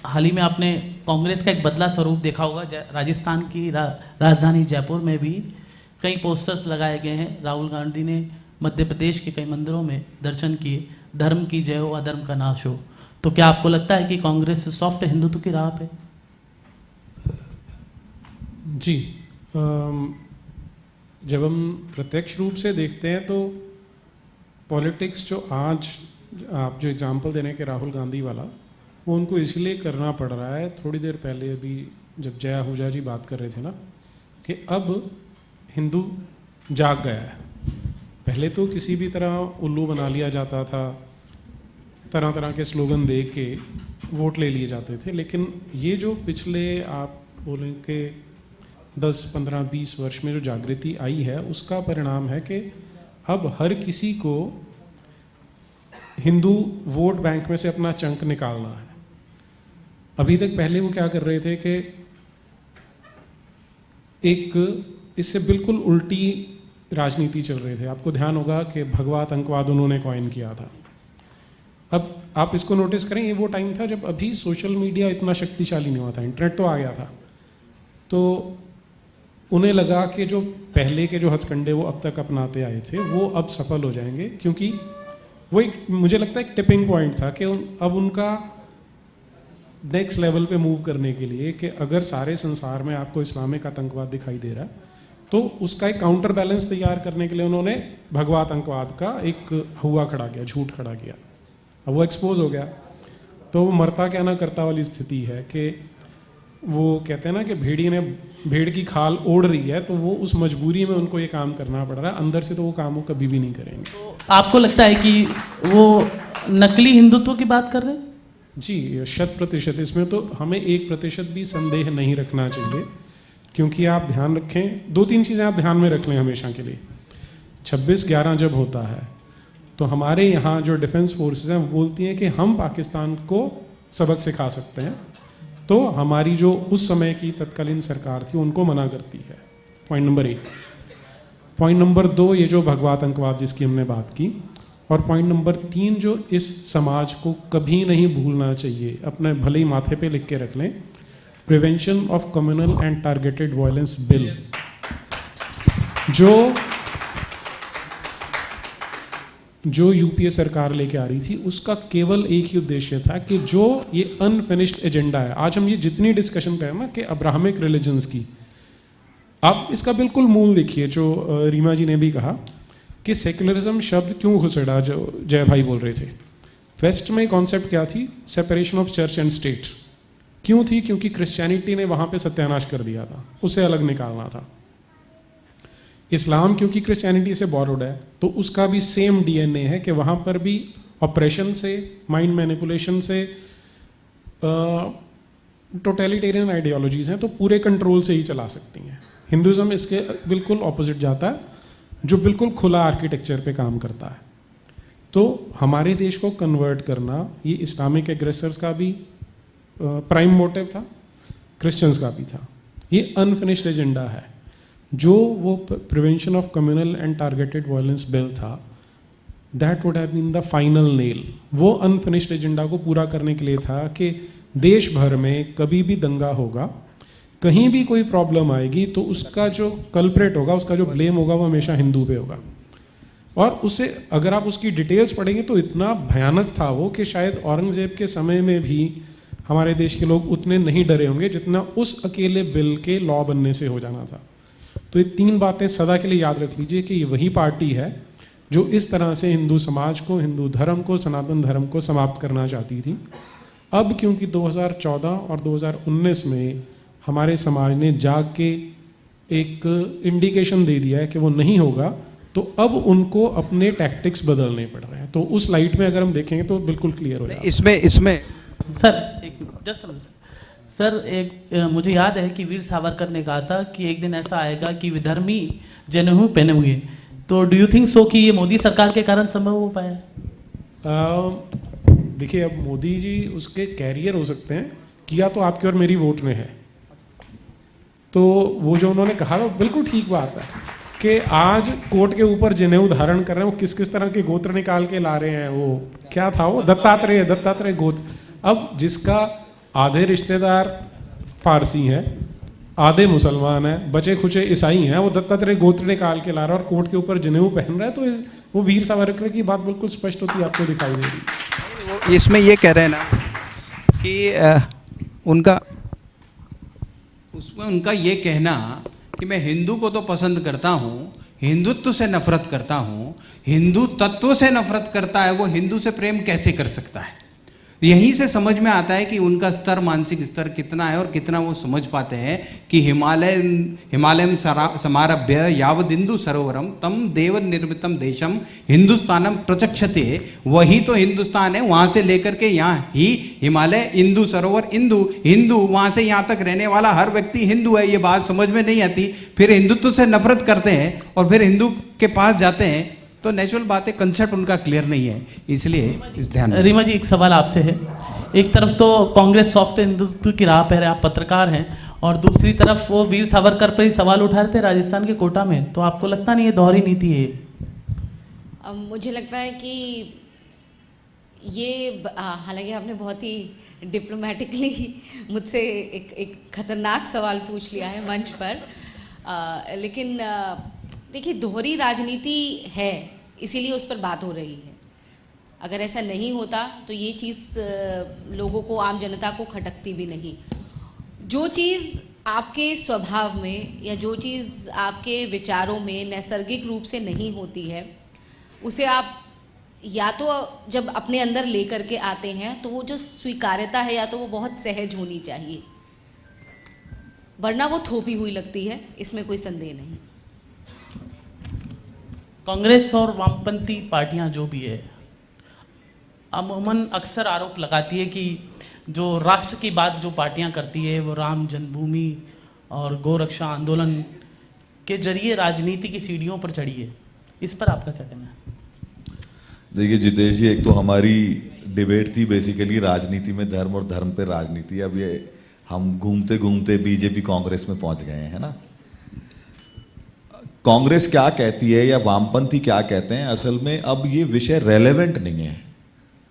हाल ही में आपने कांग्रेस का एक बदला स्वरूप देखा होगा। राजस्थान की राजधानी जयपुर में भी कई पोस्टर्स लगाए गए हैं। राहुल गांधी ने मध्य प्रदेश के कई मंदिरों में दर्शन किए, धर्म की जय हो, अधर्म का नाश हो। तो क्या आपको लगता है कि कांग्रेस सॉफ्ट हिंदुत्व की राह पे? जी, जब हम प्रत्यक्ष रूप से देखते हैं तो पॉलिटिक्स जो आज आप जो एग्जाम्पल देने के राहुल गांधी वाला, वो उनको इसलिए करना पड़ रहा है। थोड़ी देर पहले अभी जब जया आहूजा जी बात कर रहे थे ना, कि अब हिंदू जाग गया है। पहले तो किसी भी तरह उल्लू बना लिया जाता था, तरह तरह के स्लोगन दे के वोट ले लिए जाते थे। लेकिन ये जो पिछले आप बोलें कि 10, 15, 20 वर्ष में जो जागृति आई है, उसका परिणाम है कि अब हर किसी को हिंदू वोट बैंक में से अपना चंक निकालना है। अभी तक पहले वो क्या कर रहे थे कि एक इससे बिल्कुल उल्टी राजनीति चल रहे थे। आपको ध्यान होगा कि भगवा आतंकवाद उन्होंने कॉइन किया था। अब आप इसको नोटिस करें, ये वो टाइम था जब अभी सोशल मीडिया इतना शक्तिशाली नहीं हुआ था, इंटरनेट तो आ गया था। तो उन्हें लगा कि जो पहले के जो हथकंडे वो अब तक अपनाते आए थे वो अब सफल हो जाएंगे, क्योंकि वो एक, मुझे लगता है एक टिपिंग पॉइंट था कि अब उनका नेक्स्ट लेवल पे मूव करने के लिए कि अगर सारे संसार में आपको इस्लामिक आतंकवाद दिखाई दे रहा है तो उसका एक काउंटर बैलेंस तैयार करने के लिए उन्होंने भगवा आतंकवाद का एक हुआ खड़ा किया, झूठ खड़ा किया। अब वो एक्सपोज हो गया, तो वो मरता क्या ना करता वाली स्थिति है कि वो कहते हैं ना कि भेड़ी ने भेड़ की खाल ओढ़ रही है, तो वो उस मजबूरी में उनको ये काम करना पड़ रहा है। अंदर से तो वो काम वो कभी भी नहीं करेंगे। तो आपको लगता है कि वो नकली हिंदुत्व की बात कर रहे हैं? जी, 100%। इसमें तो हमें 1% भी संदेह नहीं रखना चाहिए, क्योंकि आप ध्यान रखें, 2-3 चीज़ें आप ध्यान में रख लें हमेशा के लिए। 26/11 जब होता है तो हमारे यहाँ जो डिफेंस फोर्सेस हैं वो बोलती हैं कि हम पाकिस्तान को सबक सिखा सकते हैं, तो हमारी जो उस समय की तत्कालीन सरकार थी उनको मना करती है। Point number 1। पॉइंट नंबर 2, ये जो भगवा आतंकवाद जिसकी हमने बात की। और पॉइंट नंबर 3, जो इस समाज को कभी नहीं भूलना चाहिए, अपने भले ही माथे पे लिख के रख लें, prevention of communal and targeted violence bill, जो यूपीए सरकार लेके आ रही थी, उसका केवल एक ही उद्देश्य था कि जो ये अनफिनिश्ड एजेंडा है, आज हम ये जितनी डिस्कशन करें ना कि अब्राहमिक रिलीजन्स की, आप इसका बिल्कुल मूल देखिए, जो रीमा जी ने भी कहा कि सेकुलरिज्म शब्द क्यों घुसड़ा, जो जय भाई बोल रहे थे। वेस्ट में कॉन्सेप्ट क्या थी? Separation of church and state. क्यों थी? क्योंकि क्रिश्चियनिटी ने वहां पे सत्यानाश कर दिया था, उसे अलग निकालना था। इस्लाम क्योंकि क्रिश्चियनिटी से बोरोड है, तो उसका भी सेम डीएनए है कि वहाँ पर भी ऑपरेशन से, माइंड मैनिपुलेशन से, टोटलिटेरियन आइडियोलॉजीज हैं तो पूरे कंट्रोल से ही चला सकती हैं। हिंदुज़म इसके बिल्कुल ऑपोजिट जाता है, जो बिल्कुल खुला आर्किटेक्चर पे काम करता है। तो हमारे देश को कन्वर्ट करना ये इस्लामिक एग्रेसर्स का भी प्राइम मोटिव था, क्रिश्चियंस का भी था। ये अनफिनिश्ड एजेंडा है। जो वो prevention of communal and targeted violence bill था, that would have been the final nail. वो अनफिनिश्ड एजेंडा को पूरा करने के लिए था कि देश भर में कभी भी दंगा होगा, कहीं भी कोई प्रॉब्लम आएगी तो उसका जो कल्प्रेट होगा, उसका जो ब्लेम होगा, वो हमेशा हिंदू पे होगा। और उसे अगर आप उसकी डिटेल्स पढ़ेंगे तो इतना भयानक था वो कि शायद औरंगजेब के समय में भी हमारे देश के लोग उतने नहीं डरे होंगे जितना उस अकेले बिल के लॉ बनने से हो जाना था। तो ये तीन बातें सदा के लिए याद रख लीजिए कि ये वही पार्टी है जो इस तरह से हिंदू समाज को, हिंदू धर्म को, सनातन धर्म को समाप्त करना चाहती थी। अब क्योंकि 2014 और 2019 में हमारे समाज ने जाग के एक इंडिकेशन दे दिया है कि वो नहीं होगा, तो अब उनको अपने टैक्टिक्स बदलने पड़ रहे हैं। तो उस लाइट में अगर हम देखेंगे तो बिल्कुल क्लियर हो जाएगा। इसमें सर जस्ट सर एक मुझे याद है कि वीर सावरकर ने कहा था कि एक दिन ऐसा आएगा कि विधर्मी जनेऊ पहनेंगे। तो डू यू थिंक सो कि ये मोदी सरकार के कारण संभव हो पाया? देखिए, अब मोदी जी उसके कैरियर हो सकते हैं, किया तो आपके और मेरी वोट में है। तो वो जो उन्होंने कहा वो बिल्कुल ठीक बात है कि आज कोर्ट के ऊपर जनेऊ धारण कर रहे हैं, वो किस किस तरह के गोत्र निकाल के ला रहे हैं। वो क्या था, वो दत्तात्रेय गोत्र। अब जिसका आधे रिश्तेदार फारसी हैं, आधे मुसलमान हैं, बचे खुचे ईसाई हैं, वो दत्तात्रेय गोत्र निकाल के ला रहा है और कोर्ट के ऊपर जनेऊ पहन रहा है। तो वो वीर सावरकर की बात बिल्कुल स्पष्ट होती है, आपको दिखाई दे रही। इसमें ये कह रहे हैं ना कि उनका ये कहना कि मैं हिंदू को तो पसंद करता हूँ, हिंदुत्व से नफरत करता हूँ, हिंदू तत्व से नफरत करता है, वो हिंदू से प्रेम कैसे कर सकता है? यहीं से समझ में आता है कि उनका स्तर, मानसिक स्तर कितना है और कितना वो समझ पाते हैं कि हिमालयम समारभ्य यावदिंदु सरोवरम तम देव निर्मितम देशम हिंदुस्तानम प्रचक्षते। वही तो हिंदुस्तान है, वहां से लेकर के यहाँ ही हिमालय, इंदु सरोवर, हिंदू वहां से यहाँ तक रहने वाला हर व्यक्ति हिंदू है। ये बात समझ में नहीं आती, फिर हिंदुत्व से नफरत करते हैं और फिर हिंदू के पास जाते हैं। तो नेचुरल बात है, कंसेप्ट उनका क्लियर नहीं है, इसलिए इस ध्यान। रीमा जी, एक सवाल आपसे है। एक तरफ तो कांग्रेस सॉफ्ट हिंदुत्व की राह पर है, आप पत्रकार हैं, और दूसरी तरफ वो वीर सावरकर पर ही सवाल उठा रहे थे राजस्थान के कोटा में। तो आपको लगता नहीं ये दोहरी नीति है? मुझे लगता है कि ये, हालांकि आपने बहुत ही डिप्लोमेटिकली मुझसे एक खतरनाक सवाल पूछ लिया है मंच पर, लेकिन देखिए, दोहरी राजनीति है, इसीलिए उस पर बात हो रही है। अगर ऐसा नहीं होता तो ये चीज़ लोगों को, आम जनता को खटकती भी नहीं। जो चीज़ आपके स्वभाव में या जो चीज़ आपके विचारों में नैसर्गिक रूप से नहीं होती है, उसे आप या तो जब अपने अंदर लेकर के आते हैं तो वो जो स्वीकार्यता है या तो वो बहुत सहज होनी चाहिए, वरना वो थोपी हुई लगती है, इसमें कोई संदेह नहीं। कांग्रेस और वामपंथी पार्टियां जो भी है, अमूमन अक्सर आरोप लगाती है कि जो राष्ट्र की बात जो पार्टियां करती है वो राम जन्मभूमि और गोरक्षा आंदोलन के जरिए राजनीति की सीढ़ियों पर चढ़ी है। इस पर आपका क्या कहना है? देखिए जितेश जी, एक तो हमारी डिबेट थी बेसिकली राजनीति में धर्म और धर्म पे राजनीति। अब ये हम घूमते घूमते बीजेपी कांग्रेस में पहुंच गए हैं ना। कांग्रेस क्या कहती है या वामपंथी क्या कहते हैं, असल में अब ये विषय रेलेवेंट नहीं है।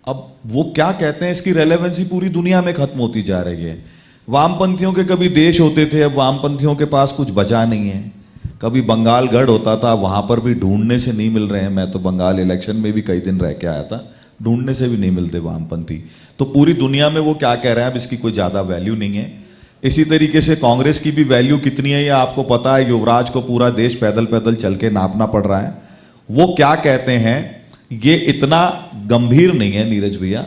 अब वो क्या कहते हैं इसकी रेलेवेंसी पूरी दुनिया में खत्म होती जा रही है। वामपंथियों के कभी देश होते थे, अब वामपंथियों के पास कुछ बचा नहीं है। कभी बंगाल गढ़ होता था, वहां पर भी ढूंढने से नहीं मिल रहे हैं। मैं तो बंगाल इलेक्शन में भी कई दिन रह के आया था, ढूंढने से भी नहीं मिलते वामपंथी। तो पूरी दुनिया में वो क्या कह रहे हैं अब इसकी कोई ज्यादा वैल्यू नहीं है। इसी तरीके से कांग्रेस की भी वैल्यू कितनी है ये आपको पता है। युवराज को पूरा देश पैदल पैदल चल के नापना पड़ रहा है। वो क्या कहते हैं ये इतना गंभीर नहीं है नीरज भैया।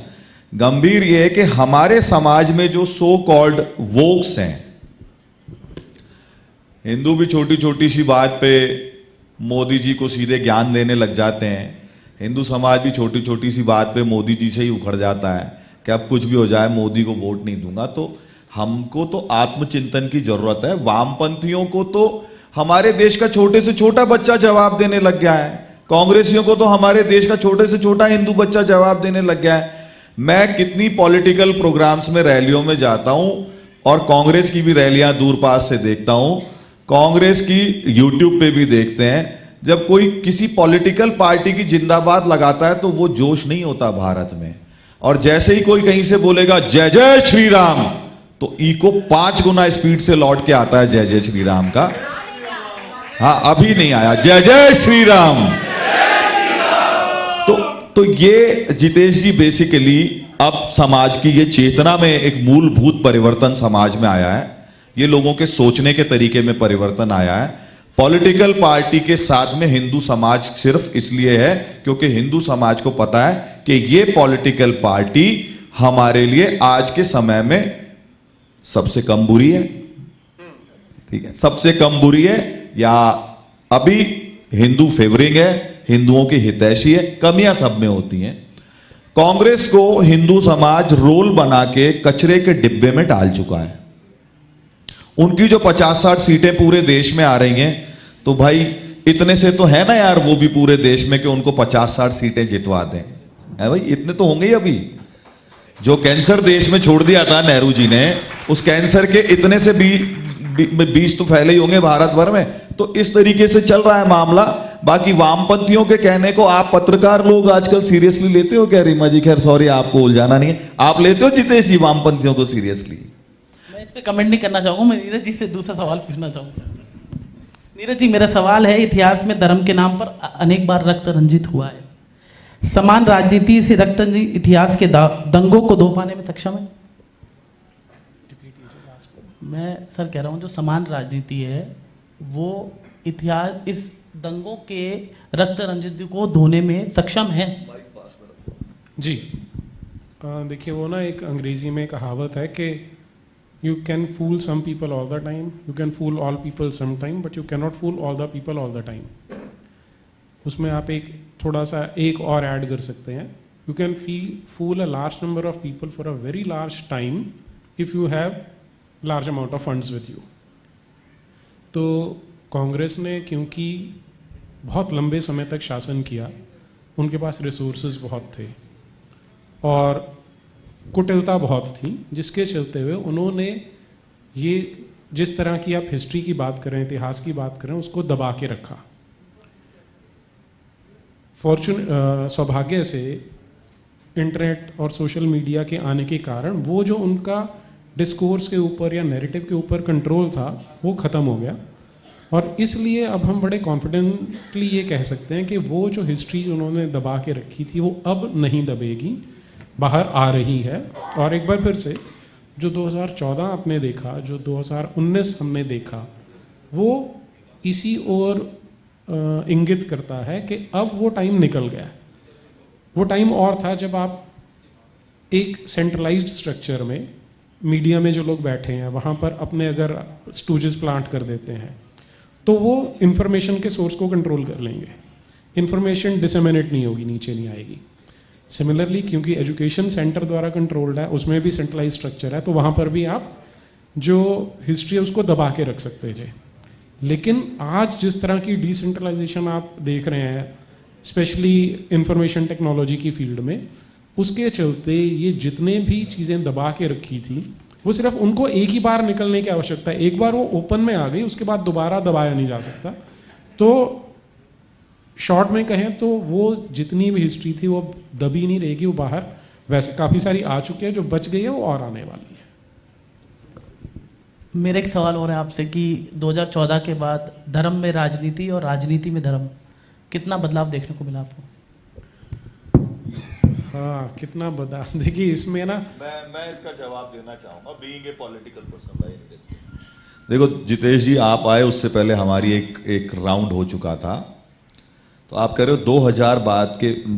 गंभीर ये है कि हमारे समाज में जो सो कॉल्ड वोक्स हैं, हिंदू भी छोटी छोटी सी बात पे मोदी जी को सीधे ज्ञान देने लग जाते हैं। हिंदू समाज भी छोटी छोटी सी बात पे मोदी जी से ही उखड़ जाता है कि अब कुछ भी हो जाए मोदी को वोट नहीं दूंगा। तो हमको तो आत्मचिंतन की जरूरत है। वामपंथियों को तो हमारे देश का छोटे से छोटा बच्चा जवाब देने लग गया है। कांग्रेसियों को तो हमारे देश का छोटे से छोटा हिंदू बच्चा जवाब देने लग गया है। मैं कितनी पॉलिटिकल प्रोग्राम्स में रैलियों में जाता हूं और कांग्रेस की भी रैलियां दूर पास से देखता हूं, कांग्रेस की यूट्यूब पे भी देखते हैं। जब कोई किसी पॉलिटिकल पार्टी की जिंदाबाद लगाता है तो वो जोश नहीं होता भारत में। और जैसे ही कोई कहीं से बोलेगा जय जय श्री राम, तो इको 5 गुना स्पीड से लौट के आता है जय जय श्री राम का। हाँ, अभी नहीं आया जय जय श्री राम। तो ये जितेश जी बेसिकली अब समाज की ये चेतना में एक मूलभूत परिवर्तन समाज में आया है। ये लोगों के सोचने के तरीके में परिवर्तन आया है। पॉलिटिकल पार्टी के साथ में हिंदू समाज सिर्फ इसलिए है क्योंकि हिंदू समाज को पता है कि ये पॉलिटिकल पार्टी हमारे लिए आज के समय में सबसे कम बुरी है। ठीक है, सबसे कम बुरी है, या अभी हिंदू फेवरिंग है, हिंदुओं की हितैषी है। कमियां सब में होती हैं। कांग्रेस को हिंदू समाज रोल बना के कचरे के डिब्बे में डाल चुका है। उनकी जो 50-60 सीटें पूरे देश में आ रही हैं, तो भाई इतने से तो है ना यार वो भी पूरे देश में कि उनको 50-60 सीटें जितवा दें, है भाई, इतने तो होंगे ही। अभी जो कैंसर देश में छोड़ दिया था नेहरू जी ने, उस कैंसर के इतने से 20 तो फैले ही होंगे भारत भर में। तो इस तरीके से चल रहा है मामला। बाकी वामपंथियों के कहने को आप पत्रकार लोग आजकल सीरियसली लेते हो क्या रीमा जी? खैर सॉरी, आपको उलझाना नहीं है। आप लेते हो जितेश जी वामपंथियों को सीरियसली? मैं इस पे कमेंट नहीं करना चाहूंगा। मैं नीरज जी से दूसरा सवाल पूछना चाहूंगा। नीरज जी, मेरा सवाल है, इतिहास में धर्म के नाम पर अनेक बार रक्त रंजित हुआ है। समान राजनीति से रक्त रंजित इतिहास के दंगों को धो पाने में सक्षम है? मैं सर कह रहा हूं जो समान राजनीति है वो इतिहास इस दंगों के रक्त रंजित को धोने में सक्षम है? जी, देखिए वो ना एक अंग्रेजी में कहावत है कि you can fool some people all the time, you can fool all people some time, but you can not fool all the people all the time. उसमें आप एक थोड़ा सा एक और ऐड कर सकते हैं, you can fool a large number of people for a very large time if you have large amount of funds with you. तो कांग्रेस ने क्योंकि बहुत लंबे समय तक शासन किया, उनके पास रिसोर्सेज बहुत थे और कुटिलता बहुत थी, जिसके चलते हुए उन्होंने ये जिस तरह की आप हिस्ट्री की बात करें, इतिहास की बात करें, उसको दबा के रखा। सौभाग्य से इंटरनेट और सोशल मीडिया के आने के कारण वो जो उनका डिस्कोर्स के ऊपर या नैरेटिव के ऊपर कंट्रोल था वो ख़त्म हो गया। और इसलिए अब हम बड़े कॉन्फिडेंटली ये कह सकते हैं कि वो जो हिस्ट्री उन्होंने दबा के रखी थी वो अब नहीं दबेगी, बाहर आ रही है। और एक बार फिर से जो 2014 आपने देखा, जो 2019 हमने देखा, वो इसी ओर इंगित करता है कि अब वो टाइम निकल गया। वो टाइम और था जब आप एक सेंट्रलाइज्ड स्ट्रक्चर में, मीडिया में जो लोग बैठे हैं वहाँ पर अपने अगर स्टूजेस प्लांट कर देते हैं तो वो इंफॉर्मेशन के सोर्स को कंट्रोल कर लेंगे, इंफॉर्मेशन डिसेमिनेट नहीं होगी, नीचे नहीं आएगी। सिमिलरली क्योंकि एजुकेशन सेंटर द्वारा कंट्रोल्ड है, उसमें भी सेंट्रलाइज स्ट्रक्चर है, तो वहाँ पर भी आप जो हिस्ट्री है उसको दबा के रख सकते थे। लेकिन आज जिस तरह की डिसेंट्रलाइजेशन आप देख रहे हैं, स्पेशली इंफॉर्मेशन टेक्नोलॉजी की फील्ड में, उसके चलते ये जितने भी चीज़ें दबा के रखी थी वो सिर्फ उनको एक ही बार निकलने की आवश्यकता है। एक बार वो ओपन में आ गई, उसके बाद दोबारा दबाया नहीं जा सकता। तो शॉर्ट में कहें तो वो जितनी भी हिस्ट्री थी वो दबी नहीं रहेगी, वो बाहर वैसे काफ़ी सारी आ चुकी है, जो बच गई है वो और आने वाली है। मेरा एक सवाल और है आपसे कि 2014 के बाद धर्म में राजनीति और राजनीति में धर्म कितना बदलाव देखने को मिला आपको? हाँ, कितना बता, देखिए इसमें ना मैं इसका जवाब देना चाहूंगा बीइंग ए पॉलिटिकल पर्सन। देखो जितेश जी, आप आए उससे पहले हमारी एक राउंड हो चुका था, तो आप कह रहे हो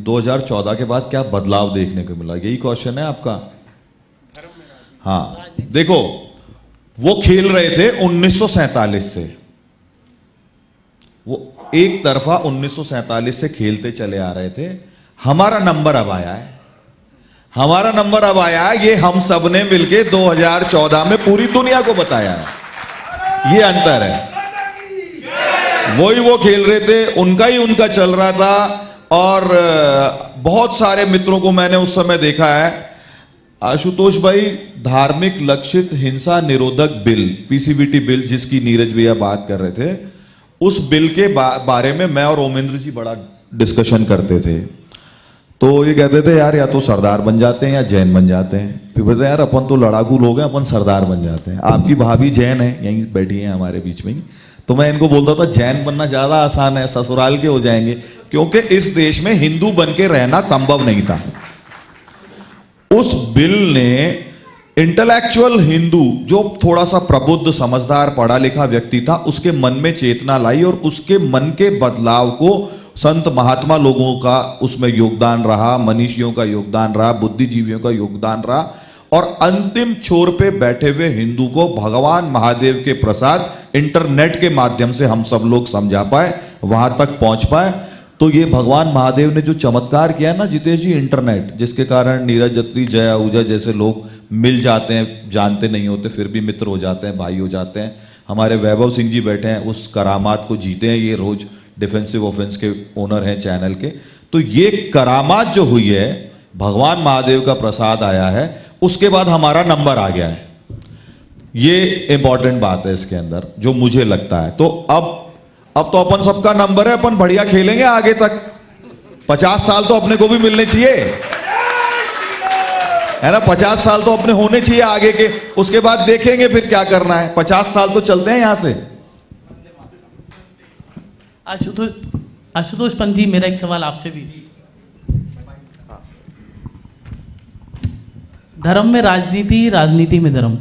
2014 के बाद क्या बदलाव देखने को मिला, यही क्वेश्चन है आपका? हाँ, देखो वो खेल रहे थे 1947 से, वो एक तरफा 1947 से खेलते चले आ रहे थे। हमारा नंबर अब आया है, हमारा नंबर अब आया है, ये हम सब ने मिलके 2014 में पूरी दुनिया को बताया है। ये अंतर है, वही वो खेल रहे थे, उनका ही उनका चल रहा था। और बहुत सारे मित्रों को मैंने उस समय देखा है। आशुतोष भाई, धार्मिक लक्षित हिंसा निरोधक बिल, पीसीबीटी बिल, जिसकी नीरज भैया बात कर रहे थे, उस बिल के बारे में मैं और ओमेंद्र जी बड़ा डिस्कशन करते थे। तो ये कहते थे यार या तो सरदार बन जाते हैं या जैन बन जाते हैं। फिर बोलते यार अपन तो लड़ाकू लोग हैं, अपन सरदार बन जाते हैं। आपकी भाभी जैन है, यहीं बैठी है हमारे बीच में ही, तो मैं इनको बोलता था जैन बनना ज्यादा आसान है, ससुराल के हो जाएंगे, क्योंकि इस देश में हिंदू बन के रहना संभव नहीं था। उस बिल ने इंटेलेक्चुअल हिंदू, जो थोड़ा सा प्रबुद्ध समझदार पढ़ा लिखा व्यक्ति था, उसके मन में चेतना लाई और उसके मन के बदलाव को संत महात्मा लोगों का उसमें योगदान रहा, मनीषियों का योगदान रहा, बुद्धिजीवियों का योगदान रहा, और अंतिम छोर पे बैठे हुए हिंदू को भगवान महादेव के प्रसाद इंटरनेट के माध्यम से हम सब लोग समझा पाए, वहां तक पहुंच पाए। तो ये भगवान महादेव ने जो चमत्कार किया ना जितेश जी, इंटरनेट, जिसके कारण नीरज अत्री, जय आहूजा जैसे लोग मिल जाते हैं, जानते नहीं होते फिर भी मित्र हो जाते हैं, भाई हो जाते हैं। हमारे वैभव सिंह जी बैठे हैं, उस करामात को जीते हैं, ये रोज डिफेंसिव ऑफेंस के ओनर हैं चैनल के। तो ये करामात जो हुई है, भगवान महादेव का प्रसाद आया है, उसके बाद हमारा नंबर आ गया है। ये इंपॉर्टेंट बात है इसके अंदर, जो मुझे लगता है। तो अब तो अपन सबका नंबर है, अपन बढ़िया खेलेंगे आगे तक। 50 साल तो अपने को भी मिलने चाहिए, है ना? 50 साल तो अपने होने चाहिए आगे के, उसके बाद देखेंगे फिर क्या करना है। 50 साल तो चलते हैं यहां से। आशुतोष पंत जी, मेरा एक सवाल आपसे भी, धर्म में राजनीति, राजनीति में धर्म,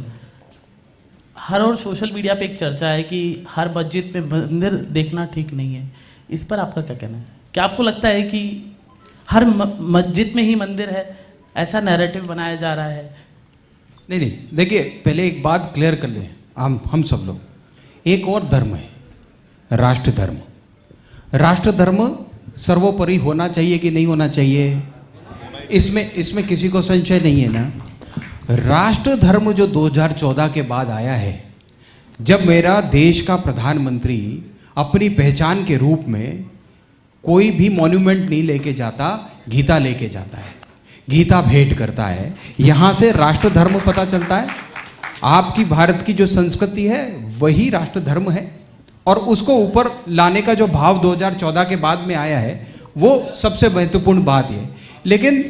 हर और सोशल मीडिया पे एक चर्चा है कि हर मस्जिद में मंदिर देखना ठीक नहीं है। इस पर आपका क्या कहना है? क्या आपको लगता है कि हर मस्जिद में ही मंदिर है, ऐसा नैरेटिव बनाया जा रहा है? नहीं नहीं, देखिए पहले एक बात क्लियर कर लें हम सब लोग, एक और धर्म है राष्ट्र धर्म। राष्ट्र धर्म सर्वोपरि होना चाहिए कि नहीं होना चाहिए, इसमें किसी को संशय नहीं है ना। राष्ट्र धर्म जो 2014 के बाद आया है, जब मेरा देश का प्रधानमंत्री अपनी पहचान के रूप में कोई भी मॉन्यूमेंट नहीं लेके जाता, गीता लेके जाता है, गीता भेंट करता है, यहां से राष्ट्र धर्म पता चलता है। आपकी भारत की जो संस्कृति है वही राष्ट्र धर्म है, और उसको ऊपर लाने का जो भाव 2014 के बाद में आया है, वो सबसे महत्वपूर्ण बात है। लेकिन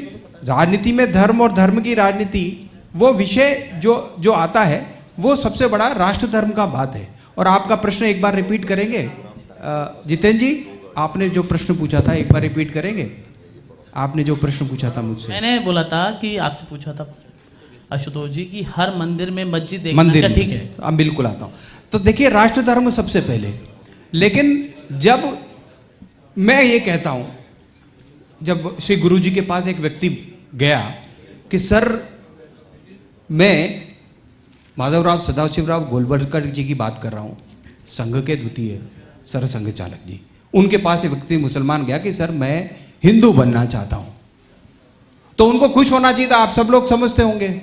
राजनीति में धर्म और धर्म की राजनीति, वो विषय जो आता है, वो सबसे बड़ा राष्ट्र धर्म का बात है। और आपका प्रश्न एक बार रिपीट करेंगे जितेंद्र जी? आपने जो प्रश्न पूछा था एक बार रिपीट करेंगे? आपने जो प्रश्न पूछा था मुझसे, मैंने बोला था कि आपसे पूछा था आशुतोष जी कि हर मंदिर में मस्जिद देखना ठीक है? अब बिल्कुल आता हूँ। तो देखिए, राष्ट्र धर्म सबसे पहले, लेकिन जब मैं ये कहता हूँ, जब श्री गुरु जी के पास एक व्यक्ति गया कि सर, मैं माधवराव सदाशिवराव गोलवलकर जी की बात कर रहा हूँ, संघ के द्वितीय सर संघ चालक जी, उनके पास एक व्यक्ति मुसलमान गया कि सर मैं हिंदू बनना चाहता हूँ। तो उनको खुश होना चाहिए था, आप सब लोग समझते होंगे।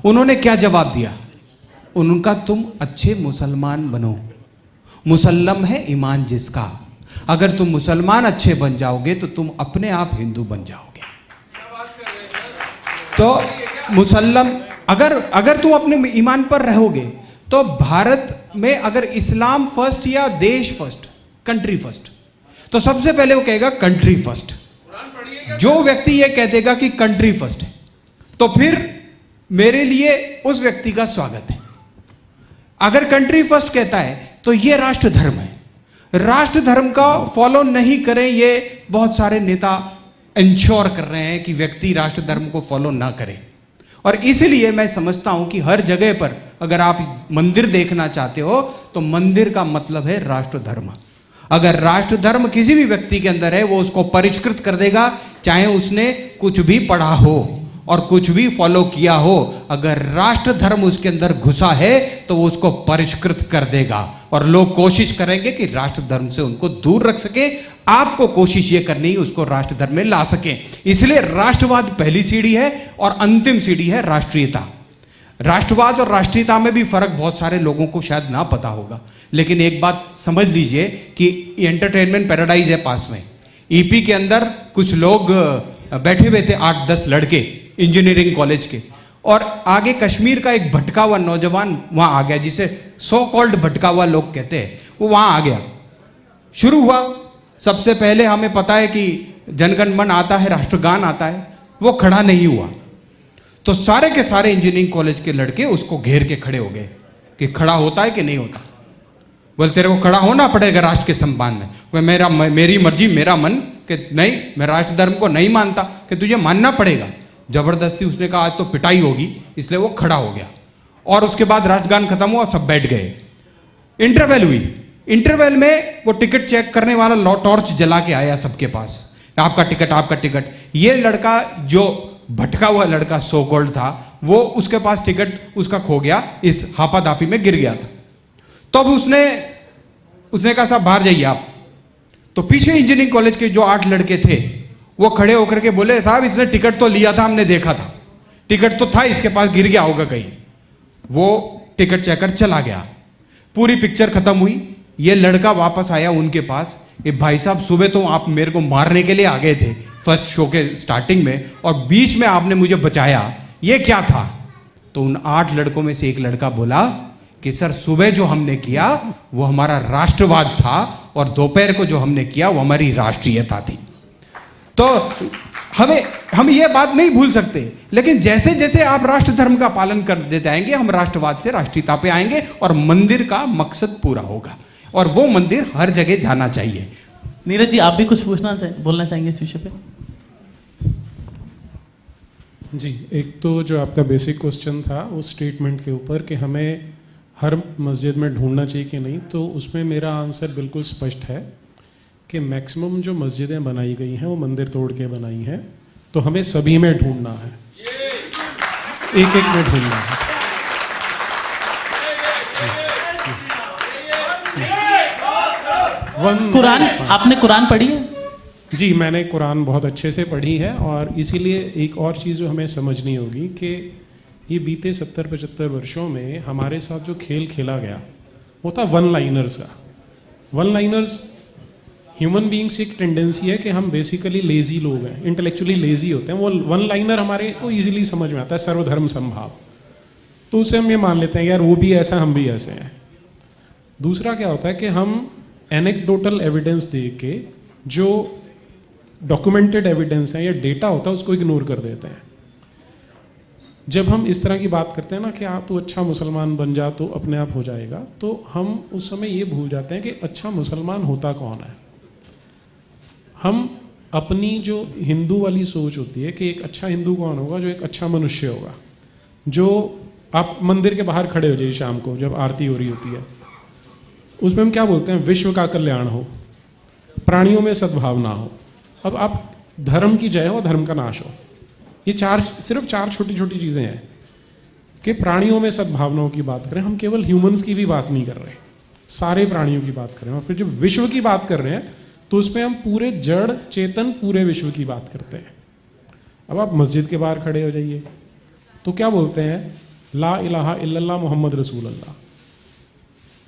उन्होंने क्या जवाब दिया? उनका, तुम अच्छे मुसलमान बनो, मुसल्लम है ईमान जिसका, अगर तुम मुसलमान अच्छे बन जाओगे तो तुम अपने आप हिंदू बन जाओगे। तो मुसल्लम, अगर तुम अपने ईमान पर रहोगे, तो भारत में अगर इस्लाम फर्स्ट या देश फर्स्ट, कंट्री फर्स्ट, तो सबसे पहले वो कहेगा कंट्री फर्स्ट। जो व्यक्ति ये कह देगा कि कंट्री फर्स्ट है, तो फिर मेरे लिए उस व्यक्ति का स्वागत है। अगर कंट्री फर्स्ट कहता है तो ये राष्ट्र धर्म है। राष्ट्र धर्म का फॉलो नहीं करें, ये बहुत सारे नेता इंश्योर कर रहे हैं कि व्यक्ति राष्ट्र धर्म को फॉलो ना करे। और इसलिए मैं समझता हूं कि हर जगह पर अगर आप मंदिर देखना चाहते हो तो मंदिर का मतलब है राष्ट्र धर्म। अगर राष्ट्र धर्म किसी भी व्यक्ति के अंदर है, वो उसको परिष्कृत कर देगा, चाहे उसने कुछ भी पढ़ा हो और कुछ भी फॉलो किया हो। अगर राष्ट्र धर्म उसके अंदर घुसा है तो वो उसको परिष्कृत कर देगा और लोग कोशिश करेंगे कि राष्ट्र धर्म से उनको दूर रख सके। आपको कोशिश ये करनी है उसको राष्ट्र धर्म में ला सके। इसलिए राष्ट्रवाद पहली सीढ़ी है और अंतिम सीढ़ी है राष्ट्रीयता। राष्ट्रवाद और राष्ट्रीयता में भी फर्क बहुत सारे लोगों को शायद ना पता होगा, लेकिन एक बात समझ लीजिए कि एंटरटेनमेंट पैराडाइज है पास में। ईपी के अंदर कुछ लोग बैठे हुए थे, 8-10 लड़के इंजीनियरिंग कॉलेज के, और आगे कश्मीर का एक भटका हुआ नौजवान वहां आ गया, जिसे सो कॉल्ड भटका हुआ लोग कहते हैं, वो वहां आ गया। शुरू हुआ, सबसे पहले हमें पता है कि जनगण मन आता है, राष्ट्रगान आता है, वो खड़ा नहीं हुआ तो सारे के सारे इंजीनियरिंग कॉलेज के लड़के उसको घेर के खड़े हो गए कि खड़ा होता है कि नहीं होता। बोले तेरे को खड़ा होना पड़ेगा राष्ट्र के सम्मान में। मेरी मर्जी मेरा मन, कि नहीं मैं राष्ट्र धर्म को नहीं मानता, कि तुझे मानना पड़ेगा। जबरदस्ती उसने कहा आज तो पिटाई होगी, इसलिए वो खड़ा हो गया। और उसके बाद राष्ट्रगान खत्म हुआ, सब बैठ गए। इंटरवल हुई, इंटरवल में वो टिकट चेक करने वाला टॉर्च जला के आया सबके पास, आपका टिकट आपका टिकट। ये लड़का जो भटका हुआ लड़का सो कॉल्ड था, वो उसके पास टिकट उसका खो गया, इस हापादापी में गिर गया था। तो अब उसने कहा साहब बाहर जाइए आप। तो पीछे इंजीनियरिंग कॉलेज के जो 8 लड़के थे वो खड़े होकर के बोले साहब इसने टिकट तो लिया था, हमने देखा था, टिकट तो था इसके पास, गिर गया होगा कहीं। वो टिकट चेकर चला गया। पूरी पिक्चर खत्म हुई, ये लड़का वापस आया उनके पास, ये भाई साहब सुबह तो आप मेरे को मारने के लिए आ गए थे फर्स्ट शो के स्टार्टिंग में, और बीच में आपने मुझे बचाया, ये क्या था? तो उन 8 लड़कों में से एक लड़का बोला कि सर सुबह जो हमने किया वो हमारा राष्ट्रवाद था और दोपहर को जो हमने किया वो हमारी राष्ट्रीयता थी। तो हम ये बात नहीं भूल सकते, लेकिन जैसे जैसे आप राष्ट्र धर्म का पालन कर देते आएंगे, हम राष्ट्रवाद से राष्ट्रीयता पे आएंगे और मंदिर का मकसद पूरा होगा, और वो मंदिर हर जगह जाना चाहिए। नीरज जी आप भी कुछ बोलना चाहेंगे इस विषय पे? जी, एक तो जो आपका बेसिक क्वेश्चन था उस स्टेटमेंट के ऊपर कि हमें हर मस्जिद में ढूंढना चाहिए कि नहीं, तो उसमें मेरा आंसर बिल्कुल स्पष्ट है कि मैक्सिमम जो मस्जिदें बनाई गई हैं वो मंदिर तोड़ के बनाई हैं, तो हमें सभी में ढूंढना है, एक एक में ढूंढना है। कुरान, आपने कुरान पढ़ी है? जी, मैंने कुरान बहुत अच्छे से पढ़ी है, और इसीलिए एक और चीज़ जो हमें समझनी होगी कि ये बीते 70-75 वर्षों में हमारे साथ जो खेल खेला गया वो था वन लाइनर्स का। वन लाइनर्स ह्यूमन बीइंग्स की एक टेंडेंसी है कि हम बेसिकली लेजी लोग हैं, इंटेलेक्चुअली लेजी होते हैं। वो वन लाइनर हमारे को इजीली समझ में आता है, सर्वधर्म समभाव, तो उसे हम ये मान लेते हैं यार वो भी ऐसा हम भी ऐसे हैं। दूसरा क्या होता है कि हम एनेक्डोटल एविडेंस दे के जो डॉक्यूमेंटेड एविडेंस है या डेटा होता है उसको इग्नोर कर देते हैं। जब हम इस तरह की बात करते हैं ना कि आप तो अच्छा मुसलमान बन जा तो अपने आप हो जाएगा, तो हम उस समय ये भूल जाते हैं कि अच्छा मुसलमान होता कौन है। हम अपनी जो हिंदू वाली सोच होती है कि एक अच्छा हिंदू कौन होगा, जो एक अच्छा मनुष्य होगा, जो आप मंदिर के बाहर खड़े हो जाइए शाम को जब आरती हो रही होती है, उसमें हम क्या बोलते हैं, विश्व का कल्याण हो, प्राणियों में सद्भावना हो। अब आप धर्म की जय हो, धर्म का नाश हो, ये सिर्फ चार छोटी छोटी चीजें हैं कि प्राणियों में सद्भावनाओं की बात करें। हम केवल ह्यूमंस की भी बात नहीं कर रहे, सारे प्राणियों की बात कर रहे हैं। और फिर जब विश्व की बात कर रहे हैं तो उसमें हम पूरे जड़ चेतन पूरे विश्व की बात करते हैं। अब आप मस्जिद के बाहर खड़े हो जाइए तो क्या बोलते हैं, ला इलाहा इल्लल्लाह मोहम्मद रसूल अल्लाह,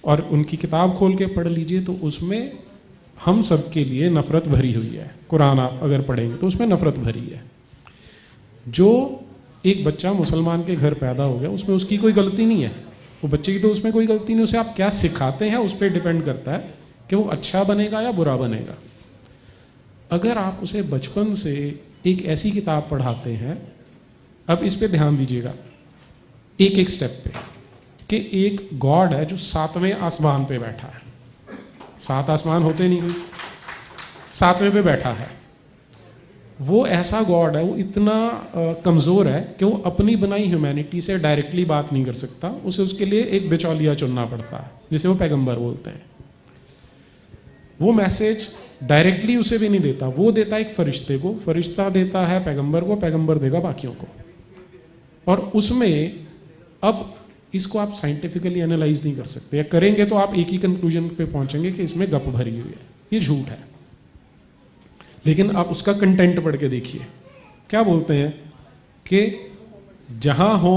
और उनकी किताब खोल के पढ़ लीजिए तो उसमें हम सब के लिए नफरत भरी हुई है। कुरान आप अगर पढ़ेंगे तो उसमें नफरत भरी है। जो एक बच्चा मुसलमान के घर पैदा हो गया उसमें उसकी कोई गलती नहीं है, वो बच्चे की तो उसमें कोई गलती नहीं, उसे आप क्या सिखाते हैं उस पर डिपेंड करता है कि वो अच्छा बनेगा या बुरा बनेगा। अगर आप उसे बचपन से एक ऐसी किताब पढ़ाते हैं, अब इस पे ध्यान दीजिएगा एक एक स्टेप पे, कि एक गॉड है जो 7वें आसमान पे बैठा है। 7 आसमान होते नहीं कोई, 7वें पे बैठा है। वो ऐसा गॉड है, वो इतना कमज़ोर है कि वो अपनी बनाई ह्यूमैनिटी से डायरेक्टली बात नहीं कर सकता, उसे उसके लिए एक बिचौलिया चुनना पड़ता है, जिसे वो पैगंबर बोलते हैं। वो मैसेज डायरेक्टली उसे भी नहीं देता, वो देता है एक फरिश्ते को, फरिश्ता देता है पैगंबर को, पैगंबर देगा बाकियों को। और उसमें अब इसको आप साइंटिफिकली एनालाइज नहीं कर सकते, या करेंगे तो आप एक ही कंक्लूजन पे पहुंचेंगे कि इसमें गप भरी हुई है, ये झूठ है। लेकिन आप उसका कंटेंट पढ़ के देखिए, क्या बोलते हैं कि जहां हो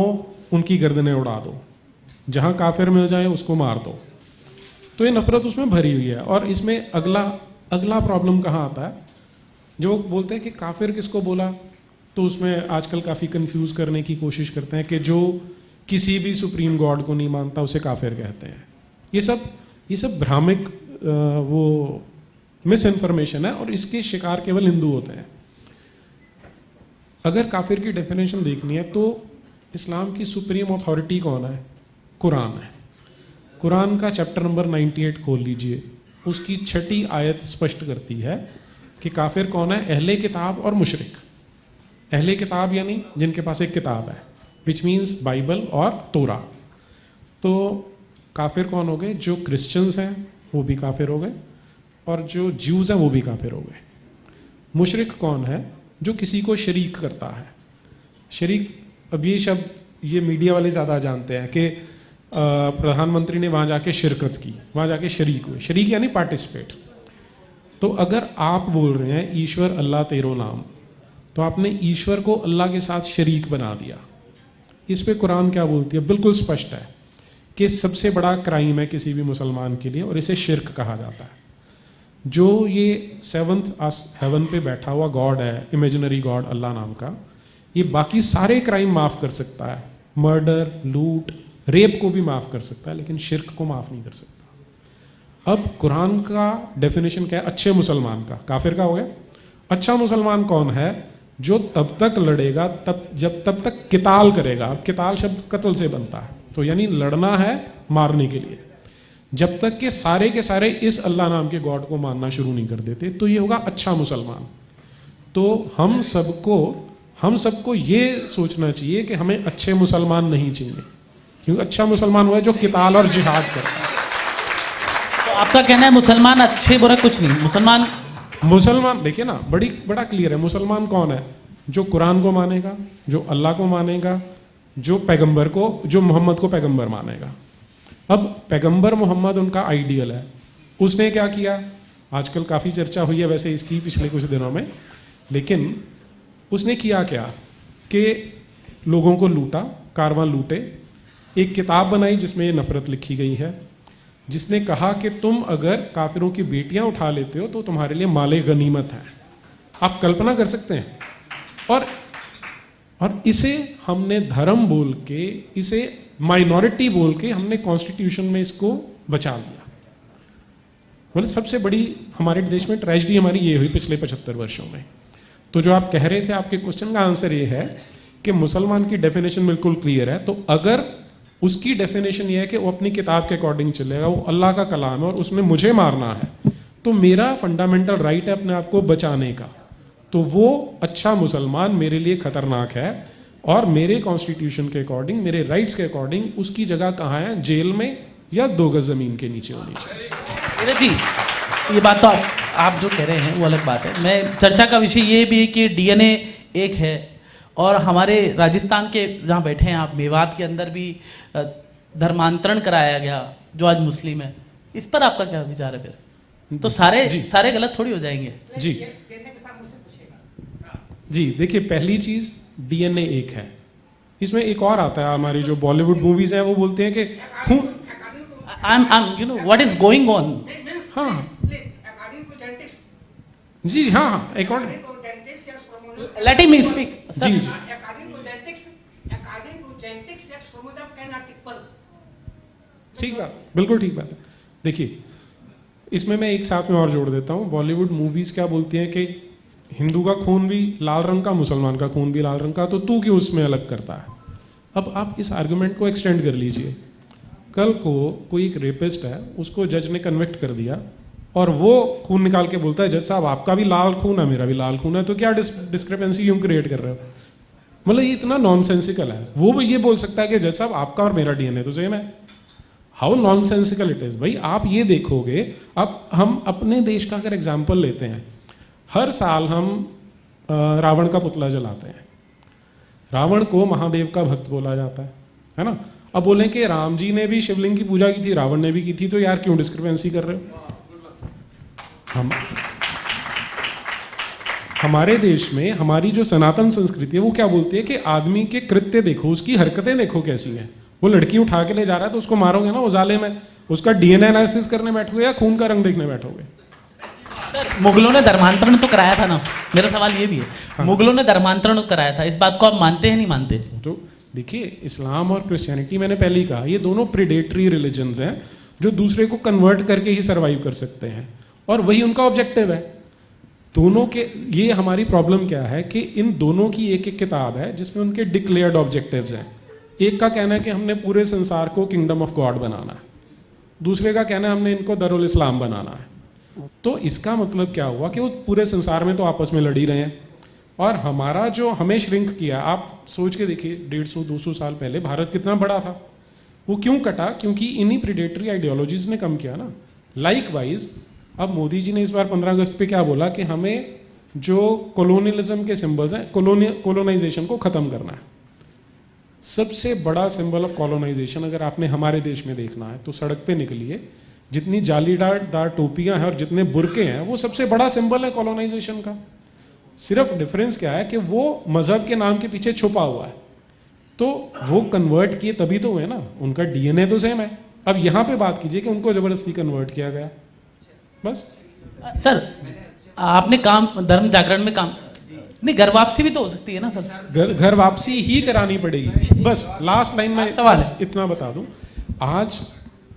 उनकी गर्दनें उड़ा दो, जहां काफिर मिल जाए उसको मार दो। तो ये नफरत उसमें भरी हुई है। और इसमें अगला प्रॉब्लम कहाँ आता है, जो बोलते हैं कि काफिर किसको बोला, तो उसमें आजकल काफ़ी कंफ्यूज करने की कोशिश करते हैं कि जो किसी भी सुप्रीम गॉड को नहीं मानता उसे काफिर कहते हैं। ये सब भ्रामिक वो मिस इन्फॉर्मेशन है, और इसके शिकार केवल हिंदू होते हैं। अगर काफिर की डेफिनेशन देखनी है तो इस्लाम की सुप्रीम अथॉरिटी कौन है? कुरान है। कुरान का चैप्टर नंबर 98 खोल लीजिए, उसकी 6ठी आयत स्पष्ट करती है कि काफिर कौन है? अहले किताब और मुशरिक। अहले किताब यानी जिनके पास एक किताब है, विच मीन्स बाइबल और तोरा। तो काफिर कौन हो गए? जो क्रिश्चियंस हैं वो भी काफिर हो गए, और जो ज्यूज हैं वो भी काफिर हो गए। मुशरिक कौन है? जो किसी को शरीक करता है। शरीक, अब ये शब्द ये मीडिया वाले ज़्यादा जानते हैं कि प्रधानमंत्री ने वहाँ जाके शिरकत की, वहाँ जाके शरीक हुए। शरीक यानी पार्टिसिपेट। तो अगर आप बोल रहे हैं ईश्वर अल्लाह तेरो नाम, तो आपने ईश्वर को अल्लाह के साथ शरीक बना दिया। इस पे कुरान क्या बोलती है? बिल्कुल स्पष्ट है कि सबसे बड़ा क्राइम है किसी भी मुसलमान के लिए, और इसे शिर्क कहा जाता है। जो ये 7th हेवन पे बैठा हुआ गॉड है, इमेजिनरी गॉड अल्लाह नाम का, ये बाकी सारे क्राइम माफ कर सकता है, मर्डर, लूट, रेप को भी माफ कर सकता है, लेकिन शिर्क को माफ नहीं कर सकता। अब कुरान का डेफिनेशन क्या है अच्छे मुसलमान का? काफिर का हो गया। अच्छा मुसलमान कौन है? जो तब तक लड़ेगा जब तक किताल करेगा। अब किताल शब्द कत्ल से बनता है, तो यानी लड़ना है मारने के लिए, जब तक के सारे इस अल्लाह नाम के गॉड को मानना शुरू नहीं कर देते, तो ये होगा अच्छा मुसलमान। तो हम सबको ये सोचना चाहिए कि हमें अच्छे मुसलमान नहीं चाहिए, क्योंकि अच्छा मुसलमान हुआ है जो किताल और जिहाद करता है। तो आपका कहना है मुसलमान अच्छे बुरा कुछ नहीं, मुसलमान देखिए ना, बड़ा क्लियर है। मुसलमान कौन है? जो कुरान को मानेगा, जो अल्लाह को मानेगा, जो पैगंबर को, जो मोहम्मद को पैगंबर मानेगा। अब पैगंबर मोहम्मद उनका आइडियल है। उसने क्या किया? आजकल काफ़ी चर्चा हुई है वैसे इसकी पिछले कुछ दिनों में, लेकिन उसने किया क्या कि लोगों को लूटा, कारवां लूटे, एक किताब बनाई जिसमें ये नफरत लिखी गई है, जिसने कहा कि तुम अगर काफिरों की बेटियां उठा लेते हो तो तुम्हारे लिए माले गनीमत है। आप कल्पना कर सकते हैं। और इसे हमने धर्म बोल के, इसे माइनॉरिटी बोल के हमने कॉन्स्टिट्यूशन में इसको बचा लिया। मतलब सबसे बड़ी हमारे देश में ट्रेजेडी हमारी ये हुई पिछले 75 वर्षों में। तो जो आप कह रहे थे, आपके क्वेश्चन का आंसर ये है कि मुसलमान की डेफिनेशन बिल्कुल क्लियर है। तो अगर उसकी डेफिनेशन ये है कि वो अपनी किताब के अकॉर्डिंग चलेगा, वो अल्लाह का कलाम है और उसमें मुझे मारना है, तो मेरा फंडामेंटल राइट है अपने आप को बचाने का, तो वो अच्छा मुसलमान मेरे लिए खतरनाक है। और मेरे कॉन्स्टिट्यूशन के अकॉर्डिंग, मेरे राइट्स के अकॉर्डिंग उसकी जगह कहाँ है? जेल में या 2 गज जमीन के नीचे होनी चाहिए। नीरज जी, ये बात तो आप जो कह रहे हैं वो अलग बात है। मैं चर्चा का विषय ये भी है कि डीएनए एक है, और हमारे राजस्थान के जहाँ बैठे हैं आप, मेवात के अंदर भी धर्मांतरण कराया गया जो आज मुस्लिम है। इस पर आपका क्या विचार है? फिर तो सारे गलत थोड़ी हो जाएंगे। जी देखिए, पहली चीज डीएनए एक है। इसमें एक और आता है, हमारी जो बॉलीवुड मूवीज हैं वो बोलते हैं कि खून you know what is going on. हाँ जी, हाँ अकॉर्डिंग, लेट हिम स्पीक। जी ठीक बात, बिल्कुल ठीक बात है। देखिए, इसमें मैं एक साथ में और जोड़ देता हूँ। बॉलीवुड मूवीज क्या बोलती हैं कि हिंदू का खून भी लाल रंग का, मुसलमान का खून भी लाल रंग का, तो तू क्यों उसमें अलग करता है? अब आप इस आर्गुमेंट को एक्सटेंड कर लीजिए। कल को कोई एक रेपिस्ट है, उसको जज ने कन्विक्ट कर दिया और वो खून निकाल के बोलता है जज साहब आपका भी लाल खून है मेरा भी लाल खून है, तो क्या डिस्क्रिपेंसी क्यों क्रिएट कर रहे हो? मतलब ये इतना नॉनसेंसिकल है। वो ये बोल सकता है कि जज साहब आपका और मेरा डीएनए तो सेम है। How nonsensical it is. भाई आप ये देखोगे, अब हम अपने देश का अगर एग्जाम्पल लेते हैं, हर साल हम रावण का पुतला जलाते हैं। रावण को महादेव का भक्त बोला जाता है ना। अब बोलें कि राम जी ने भी शिवलिंग की पूजा की थी, रावण ने भी की थी, तो यार क्यों डिस्क्रिपेंसी कर रहे हो? हमारे देश में हमारी जो सनातन संस्कृति है वो क्या बोलती है कि आदमी के कृत्य देखो, उसकी हरकतें देखो कैसी हैं। वो लड़की उठा के ले जा रहा है तो उसको मारोगे ना उजाले में, उसका डीएनए एनालिसिस करने बैठोगे या खून का रंग देखने बैठोगे? सर मुगलों ने धर्मांतरण तो कराया था ना, मेरा सवाल ये भी है। हाँ। मुगलों ने धर्मांतरण कराया था, इस बात को आप मानते हैं नहीं मानते? तो देखिए, इस्लाम और क्रिश्चियनिटी, मैंने पहले ही कहा, ये दोनों प्रीडेटरी रिलीजन्स हैं जो दूसरे को कन्वर्ट करके ही सर्वाइव कर सकते हैं और वही उनका ऑब्जेक्टिव है। दोनों के, ये हमारी प्रॉब्लम क्या है कि इन दोनों की एक एक किताब है जिसमें उनके डिक्लेयर्ड ऑब्जेक्टिव्स हैं। एक का कहना है कि हमने पूरे संसार को किंगडम ऑफ गॉड बनाना है, दूसरे का कहना है हमने इनको दरुल इस्लाम बनाना है। तो इसका मतलब क्या हुआ कि वो पूरे संसार में तो आपस में लड़ ही रहे हैं। और हमारा जो हमें श्रिंक किया, आप सोच के देखिए 150-200 साल पहले भारत कितना बड़ा था। वो क्यों कटा? क्योंकि इन्हीं प्रीडेटरी आइडियोलॉजीज ने कम किया ना। लाइकवाइज अब मोदी जी ने इस बार 15 अगस्त पे क्या बोला कि हमें जो कॉलोनियलिज्म के सिंबल्स हैं, कॉलोनाइजेशन को खत्म करना है। सबसे बड़ा सिंबल ऑफ कॉलोनाइजेशन अगर आपने हमारे देश में देखना है तो सड़क पे निकलिए, जितनी जालीदार टोपियां हैं और जितने बुरके हैं, वो सबसे बड़ा सिंबल है कॉलोनाइजेशन का। सिर्फ डिफरेंस क्या है कि वो मजहब के नाम के पीछे छुपा हुआ है। तो वो कन्वर्ट किए तभी तो हुए ना, उनका डीएनए तो सेम है। अब यहां पे बात कीजिए कि उनको जबरदस्ती कन्वर्ट किया गया, बस। सर आपने काम धर्म जागरण में काम नहीं, घर वापसी भी तो हो सकती है ना सर? घर वापसी ही करानी पड़ेगी। बस लास्ट लाइन में सवाल इतना बता दूं, आज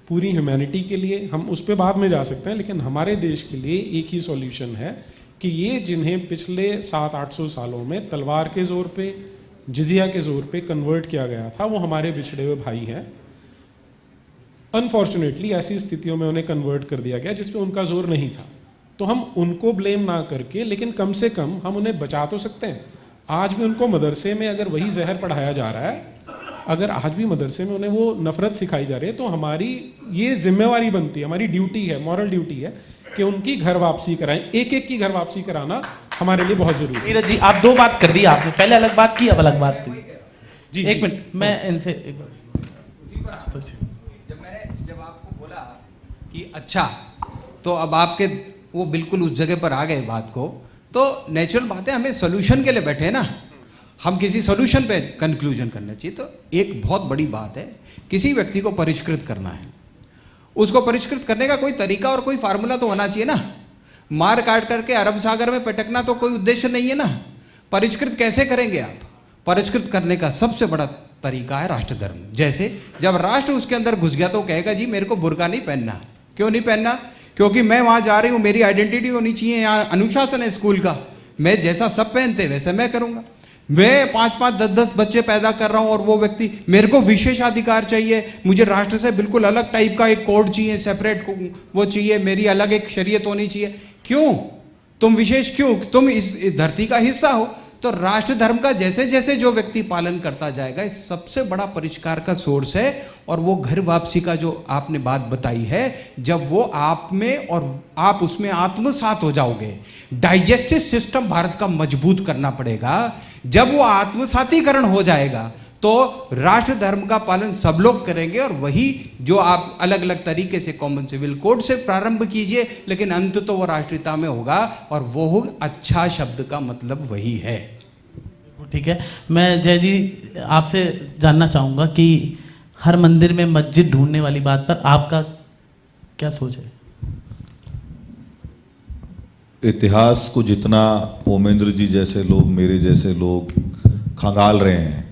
पूरी ह्यूमैनिटी के लिए, हम उस पर बाद में जा सकते हैं, लेकिन हमारे देश के लिए एक ही सॉल्यूशन है कि ये जिन्हें पिछले 700-800 सालों में तलवार के जोर पे, जिजिया के जोर पे कन्वर्ट किया गया था, वो हमारे बिछड़े हुए भाई हैं। अनफॉर्चुनेटली ऐसी स्थितियों में उन्हें कन्वर्ट कर दिया गया जिसपे उनका जोर नहीं था। तो हम उनको ब्लेम ना करके, लेकिन कम से कम हम उन्हें बचा तो सकते हैं। आज भी उनको मदरसे में अगर वही जहर पढ़ाया जा रहा है, अगर आज भी मदरसे में उन्हें वो नफरत सिखाई जा रही है, तो हमारी ये जिम्मेवारी बनती है, हमारी ड्यूटी है, मॉरल ड्यूटी है कि उनकी घर वापसी कराएं। एक एक की घर वापसी कराना हमारे लिए बहुत जरूरी है। नीरज जी, आप दो बात कर दी आपने, पहले अलग बात की, अब अलग बात की। जी एक मिनट, मैं इनसे एक बार, जब आपको बोला कि अच्छा, तो अब आपके वो बिल्कुल उस जगह पर आ गए बात को, तो नेचुरल बात है, हमें सोल्यूशन के लिए बैठे हैं ना, हम किसी सोल्यूशन पे कंक्लूजन करना चाहिए। तो एक बहुत बड़ी बात है, किसी व्यक्ति को परिष्कृत करना है, उसको परिष्कृत करने का कोई तरीका और कोई फार्मूला तो होना चाहिए ना। मार काट करके अरब सागर में पटकना तो कोई उद्देश्य नहीं है ना। परिष्कृत कैसे करेंगे आप? परिष्कृत करने का सबसे बड़ा तरीका है राष्ट्र धर्म। जैसे जब राष्ट्र उसके अंदर घुस गया तो कहेगा जी मेरे को बुर्का नहीं पहनना। क्यों नहीं पहनना? क्योंकि मैं वहां जा रही हूं, मेरी आइडेंटिटी होनी चाहिए, यहाँ अनुशासन है स्कूल का, मैं जैसा सब पहनते वैसे मैं करूंगा। मैं 5-5, 10-10 बच्चे पैदा कर रहा हूं और वो व्यक्ति, मेरे को विशेषाधिकार चाहिए, मुझे राष्ट्र से बिल्कुल अलग टाइप का एक कोड चाहिए, सेपरेट वो चाहिए, मेरी अलग एक शरीयत होनी चाहिए। क्यों? तुम विशेष क्यों? तुम इस धरती का हिस्सा हो। तो राष्ट्र धर्म का जैसे जैसे जो व्यक्ति पालन करता जाएगा, इस सबसे बड़ा परिष्कार का सोर्स है। और वो घर वापसी का जो आपने बात बताई है, जब वो आप में और आप उसमें आत्मसात हो जाओगे, डाइजेस्टिव सिस्टम भारत का मजबूत करना पड़ेगा। जब वो आत्मसातीकरण हो जाएगा तो राष्ट्र धर्म का पालन सब लोग करेंगे। और वही जो आप अलग अलग तरीके से कॉमन सिविल कोड से प्रारंभ कीजिए, लेकिन अंत तो वो राष्ट्रीयता में होगा, और वो अच्छा शब्द का मतलब वही है। ठीक है, मैं जय जी आपसे जानना चाहूँगा कि हर मंदिर में मस्जिद ढूंढने वाली बात पर आपका क्या सोच है? इतिहास को जितना ओमेंद्र जी जैसे लोग, मेरे जैसे लोग खंगाल रहे हैं,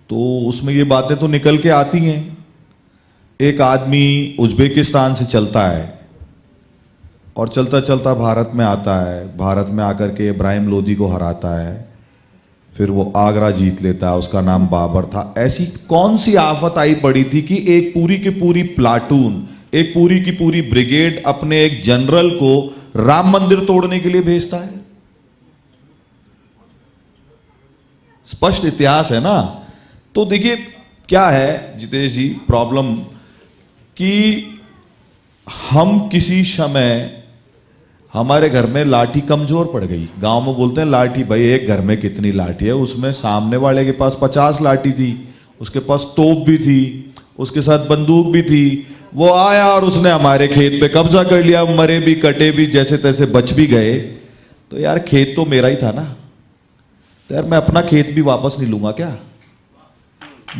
तो उसमें ये बातें तो निकल के आती हैं। एक आदमी उज्बेकिस्तान से चलता है और चलता चलता भारत में आता है, भारत में आकर के इब्राहिम लोदी को हराता है, फिर वो आगरा जीत लेता है, उसका नाम बाबर था। ऐसी कौन सी आफत आई पड़ी थी कि एक पूरी की पूरी प्लाटून, एक पूरी की पूरी ब्रिगेड अपने एक जनरल को राम मंदिर तोड़ने के लिए भेजता है? स्पष्ट इतिहास है ना। तो देखिए क्या है जितेश जी प्रॉब्लम, कि हम किसी समय हमारे घर में लाठी कमजोर पड़ गई। गांव में बोलते हैं लाठी, भाई एक घर में कितनी लाठी है, उसमें सामने वाले के पास 50 लाठी थी, उसके पास तोप भी थी, उसके साथ बंदूक भी थी। वो आया और उसने हमारे खेत पे कब्जा कर लिया, मरे भी कटे भी जैसे तैसे बच भी गए। तो यार खेत तो मेरा ही था ना, तो यार मैं अपना खेत भी वापस नहीं लूंगा क्या?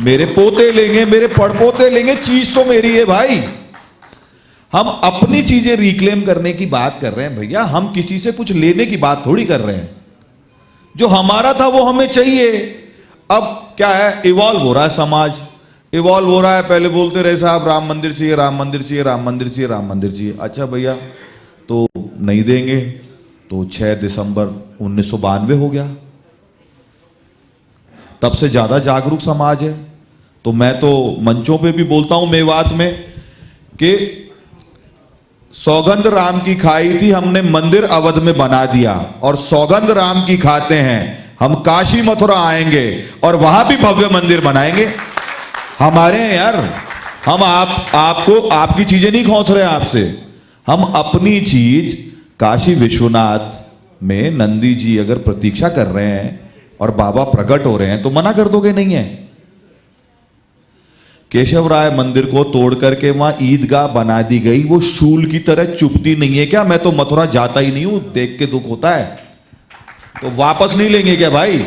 मेरे पोते लेंगे, मेरे पड़पोते लेंगे, चीज तो मेरी है भाई। हम अपनी चीजें रिक्लेम करने की बात कर रहे हैं भैया, हम किसी से कुछ लेने की बात थोड़ी कर रहे हैं। जो हमारा था वो हमें चाहिए। अब क्या है, इवॉल्व हो रहा है समाज, इवॉल्व हो रहा है। पहले बोलते रहे साहब राम मंदिर चाहिए, राम मंदिर चाहिए, राम मंदिर चाहिए, राम मंदिर चाहिए। अच्छा भैया तो नहीं देंगे, तो 6 दिसंबर 1992 हो गया। तब से ज्यादा जागरूक समाज है। तो मैं तो मंचों पे भी बोलता हूं मेवात में कि सौगंध राम की खाई थी, हमने मंदिर अवध में बना दिया, और सौगंध राम की खाते हैं हम काशी मथुरा आएंगे और वहां भी भव्य मंदिर बनाएंगे। हमारे हैं यार, हम आपको आपकी चीजें नहीं खोस रहे आपसे, हम अपनी चीज। काशी विश्वनाथ में नंदी जी अगर प्रतीक्षा कर रहे हैं और बाबा प्रकट हो रहे हैं तो मना कर दोगे? नहीं है। केशव राय मंदिर को तोड़ करके वहां ईदगाह बना दी गई, वो शूल की तरह चुभती नहीं है क्या? मैं तो मथुरा जाता ही नहीं हूं, देख के दुख होता है। तो वापस नहीं लेंगे क्या भाई?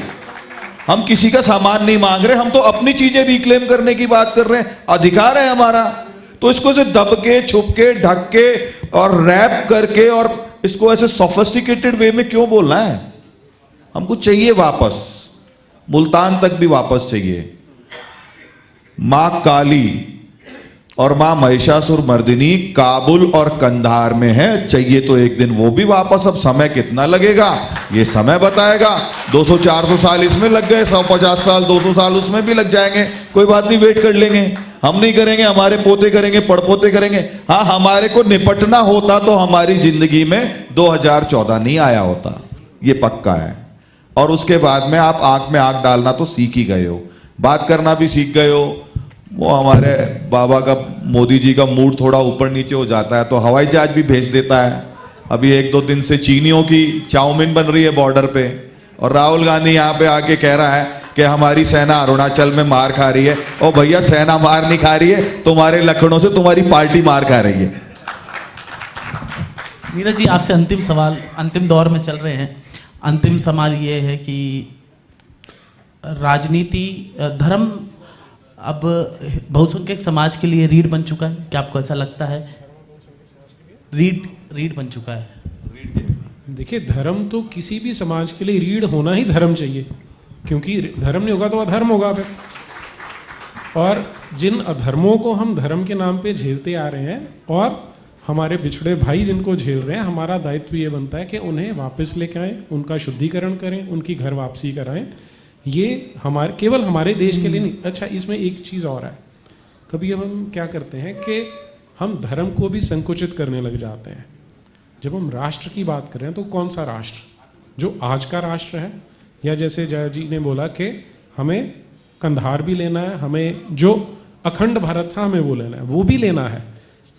हम किसी का सामान नहीं मांग रहे, हम तो अपनी चीजें रिक्लेम करने की बात कर रहे हैं, अधिकार है हमारा। तो इसको ऐसे दब के, छुप के, ढक के और रैप करके और इसको ऐसे सोफिस्टिकेटेड वे में क्यों बोलना है? हमको चाहिए वापस, मुल्तान तक भी वापस चाहिए। मां काली और मां महिषासुर मर्दिनी काबुल और कंधार में है, चाहिए तो एक दिन वो भी वापस। अब समय कितना लगेगा ये समय बताएगा। 200-400 साल इसमें लग गए, 150 साल 200 साल उसमें भी लग जाएंगे, कोई बात नहीं, वेट कर लेंगे। हम नहीं करेंगे, हमारे पोते करेंगे, पड़पोते करेंगे। हाँ, हमारे को निपटना होता तो हमारी जिंदगी में 2014 नहीं आया होता, ये पक्का है। और उसके बाद में आप आंख में आंख डालना तो सीख ही गए हो, बात करना भी सीख गए हो। वो हमारे बाबा का, मोदी जी का मूड थोड़ा ऊपर नीचे हो जाता है तो हवाई जहाज भी भेज देता है। अभी 1-2 दिन से चीनियों की चाउमीन बन रही है बॉर्डर पे, और राहुल गांधी यहाँ पे आके कह रहा है कि हमारी सेना अरुणाचल में मार खा रही है। ओ भैया, सेना मार नहीं खा रही है, तुम्हारे लखनऊ से तुम्हारी पार्टी मार खा रही है। नीरज जी, आपसे अंतिम सवाल, अंतिम दौर में चल रहे हैं। अंतिम सवाल ये है कि राजनीति, धर्म अब बहुसंख्यक समाज के लिए रीढ़ बन चुका है, क्या आपको ऐसा लगता है? रीढ़ बन चुका है। देखिए, धर्म तो किसी भी समाज के लिए रीढ़ होना ही धर्म चाहिए, क्योंकि धर्म नहीं होगा तो अधर्म होगा फिर। और जिन अधर्मों को हम धर्म के नाम पे झेलते आ रहे हैं, और हमारे बिछड़े भाई जिनको झेल रहे हैं, हमारा दायित्व ये बनता है कि उन्हें वापस लेके आएं, उनका शुद्धिकरण करें, उनकी घर वापसी कराएं। ये हमारे, केवल हमारे देश के लिए नहीं। अच्छा, इसमें एक चीज़ और है, कभी अब हम क्या करते हैं कि हम धर्म को भी संकुचित करने लग जाते हैं। जब हम राष्ट्र की बात कर रहे हैं तो कौन सा राष्ट्र? जो आज का राष्ट्र है, या जैसे जया जी ने बोला कि हमें कंधार भी लेना है, हमें जो अखंड भारत था हमें वो लेना है, वो भी लेना है।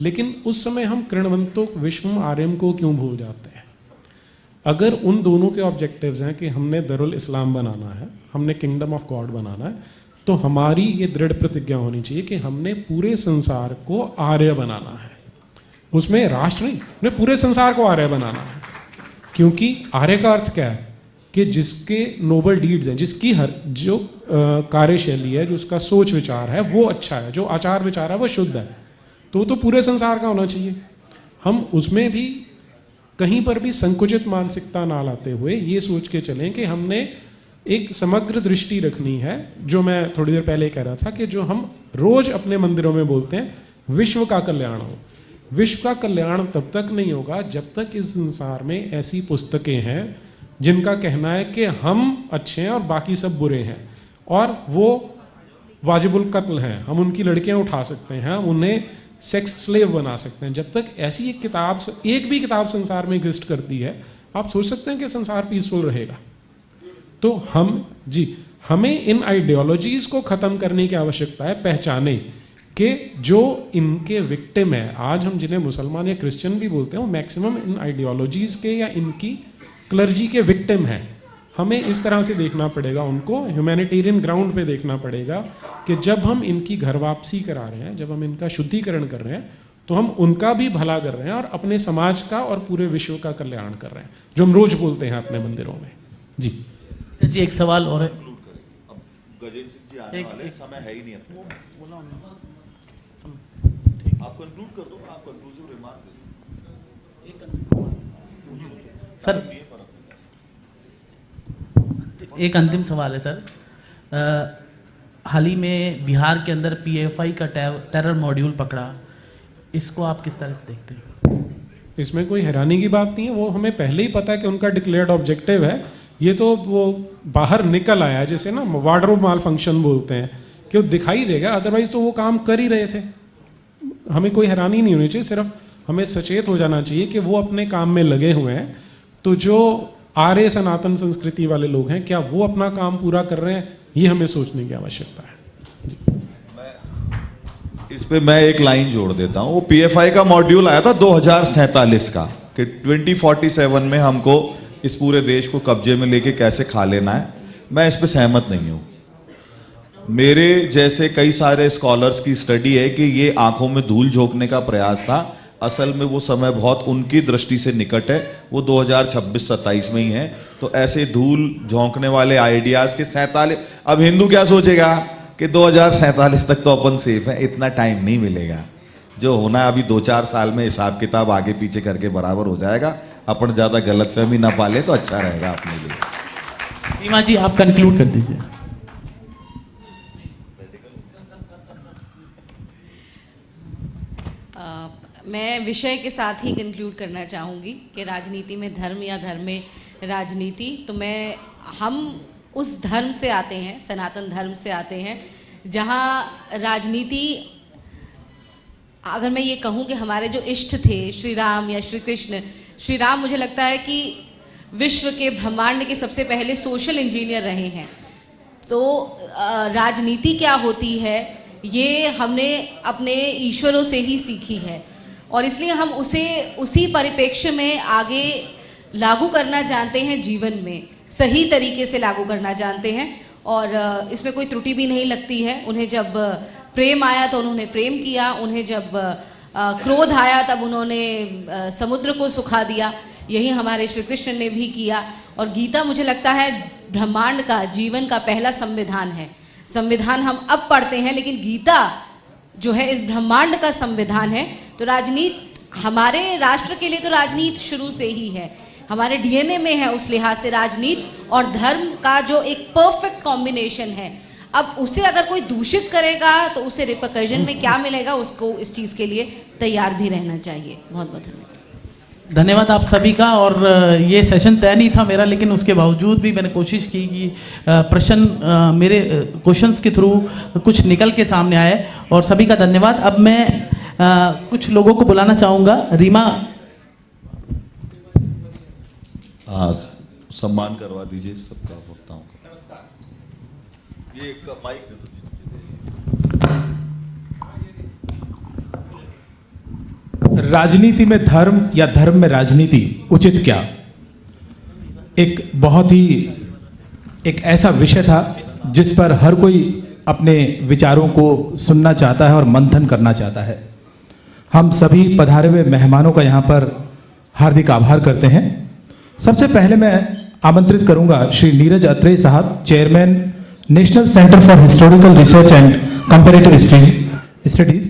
लेकिन उस समय हम कृणवंतो विश्वम आर्यम को क्यों भूल जाते हैं? अगर उन दोनों के ऑब्जेक्टिव्स हैं कि हमने दरुल इस्लाम बनाना है, हमने किंगडम ऑफ गॉड बनाना है, तो हमारी ये दृढ़ प्रतिज्ञा होनी चाहिए कि हमने पूरे संसार को आर्य बनाना है। उसमें राष्ट्र नहीं, हमने पूरे संसार को आर्य बनाना है। क्योंकि आर्य का अर्थ क्या है? कि जिसके नोबल डीड्स हैं, जिसकी जो कार्यशैली है, जो उसका सोच विचार है वो अच्छा है, जो आचार विचार है वो शुद्ध है, तो पूरे संसार का होना चाहिए। हम उसमें भी कहीं पर भी संकुचित मानसिकता ना लाते हुए ये सोच के चलें कि हमने एक समग्र दृष्टि रखनी है। जो मैं थोड़ी देर पहले कह रहा था कि जो हम रोज अपने मंदिरों में बोलते हैं, विश्व का कल्याण हो। विश्व का कल्याण तब तक नहीं होगा जब तक इस संसार में ऐसी पुस्तकें हैं जिनका कहना है कि हम अच्छे हैं और बाकी सब बुरे हैं, और वो वाजिबुल कत्ल हैं, हम उनकी लड़कियां उठा सकते हैं, हम उन्हें सेक्स स्लेव बना सकते हैं। जब तक ऐसी एक भी किताब संसार में एग्जिस्ट करती है, आप सोच सकते हैं कि संसार पीसफुल रहेगा। तो हमें इन आइडियोलॉजीज को खत्म करने की आवश्यकता है। पहचाने कि जो इनके विक्टिम है, आज हम जिन्हें मुसलमान या क्रिश्चियन भी बोलते हैं, वो मैक्सिमम इन आइडियोलॉजीज के या इनकी क्लर्जी के विक्टिम हैं। हमें इस तरह से देखना पड़ेगा, उनको ह्यूमैनिटेरियन ग्राउंड पे देखना पड़ेगा कि जब हम इनकी घर वापसी करा रहे हैं, जब हम इनका शुद्धिकरण कर रहे हैं, तो हम उनका भी भला कर रहे हैं और अपने समाज का और पूरे विश्व का कल्याण कर रहे हैं, जो हम रोज बोलते हैं अपने मंदिरों में। जी जी, एक सवाल और है। गजेंद्र सिंह जी आने वाले, समय है ही नहीं अपने। आप कंक्लूड कर दो, आप कंक्लूसिव रिमार्क सर, एक अंतिम सवाल है सर। हाल ही में बिहार के अंदर पीएफआई का टेरर मॉड्यूल पकड़ा, इसको आप किस तरह से देखते हैं? इसमें कोई हैरानी की बात नहीं है, वो हमें पहले ही पता है कि उनका डिक्लेयर्ड ऑब्जेक्टिव है। ये तो वो बाहर निकल आया, जैसे ना वार्डरोब माल फंक्शन बोलते हैं, कि वो दिखाई देगा, अदरवाइज तो वो काम कर ही रहे थे। हमें कोई हैरानी नहीं होनी चाहिए, सिर्फ हमें सचेत हो जाना चाहिए कि वो अपने काम में लगे हुए हैं। तो जो आर्य सनातन संस्कृति वाले लोग हैं, क्या वो अपना काम पूरा कर रहे हैं, ये हमें सोचने की आवश्यकता है। इस पे मैं एक लाइन जोड़ देता हूं। वो पीएफआई का मॉड्यूल आया था 2047 का, कि 2047 में हमको इस पूरे देश को कब्जे में लेके कैसे खा लेना है। मैं इस पे सहमत नहीं हूं। मेरे जैसे कई सारे स्कॉलर्स की स्टडी है कि ये आंखों में धूल झोंकने का प्रयास था। असल में वो समय बहुत उनकी दृष्टि से निकट है, वो 2026-27 में ही है। तो ऐसे धूल झोंकने वाले आइडियाज के 47, अब हिंदू क्या सोचेगा कि 2047 तक तो अपन सेफ है, इतना टाइम नहीं मिलेगा। जो होना है अभी 2-4 साल में हिसाब किताब आगे पीछे करके बराबर हो जाएगा। अपन ज्यादा गलतफहमी ना पाले तो अच्छा रहेगा अपने लिए। रीमा जी, आप कंक्लूड कर दीजिए। मैं विषय के साथ ही कंक्लूड करना चाहूँगी कि राजनीति में धर्म या धर्म में राजनीति, तो हम उस धर्म से आते हैं, सनातन धर्म से आते हैं, जहाँ राजनीति, अगर मैं ये कहूँ कि हमारे जो इष्ट थे श्री राम या श्री कृष्ण, श्री राम मुझे लगता है कि विश्व के ब्रह्मांड के सबसे पहले सोशल इंजीनियर रहे हैं। तो राजनीति क्या होती है ये हमने अपने ईश्वरों से ही सीखी है, और इसलिए हम उसे उसी परिप्रेक्ष्य में आगे लागू करना जानते हैं, जीवन में सही तरीके से लागू करना जानते हैं, और इसमें कोई त्रुटि भी नहीं लगती है। उन्हें जब प्रेम आया तो उन्होंने प्रेम किया, उन्हें जब क्रोध आया तब उन्होंने समुद्र को सुखा दिया। यही हमारे श्री कृष्ण ने भी किया। और गीता मुझे लगता है ब्रह्मांड का, जीवन का पहला संविधान है। संविधान हम अब पढ़ते हैं, लेकिन गीता जो है इस ब्रह्मांड का संविधान है। तो राजनीति हमारे राष्ट्र के लिए तो राजनीति शुरू से ही है, हमारे डीएनए में है। उस लिहाज से राजनीति और धर्म का जो एक परफेक्ट कॉम्बिनेशन है, अब उसे अगर कोई दूषित करेगा तो उसे रिपरकशन में क्या मिलेगा, उसको इस चीज़ के लिए तैयार भी रहना चाहिए। बहुत बहुत धन्यवाद। धन्यवाद आप सभी का। और ये सेशन तय नहीं था मेरा, लेकिन उसके बावजूद भी मैंने कोशिश की कि प्रश्न मेरे क्वेश्चंस के थ्रू कुछ निकल के सामने आए, और सभी का धन्यवाद। अब मैं कुछ लोगों को बुलाना चाहूँगा। रीमा, हाँ, सम्मान करवा दीजिए सबका, वक्ताओं का। नमस्कार। ये एक माइक दे दो। राजनीति में धर्म या धर्म में राजनीति, उचित क्या? एक बहुत ही एक ऐसा विषय था जिस पर हर कोई अपने विचारों को सुनना चाहता है और मंथन करना चाहता है। हम सभी पधारे हुए मेहमानों का यहाँ पर हार्दिक आभार करते हैं। सबसे पहले मैं आमंत्रित करूंगा श्री नीरज अत्रेय साहब, chairman National Centre for Historical Research and Comparative studies.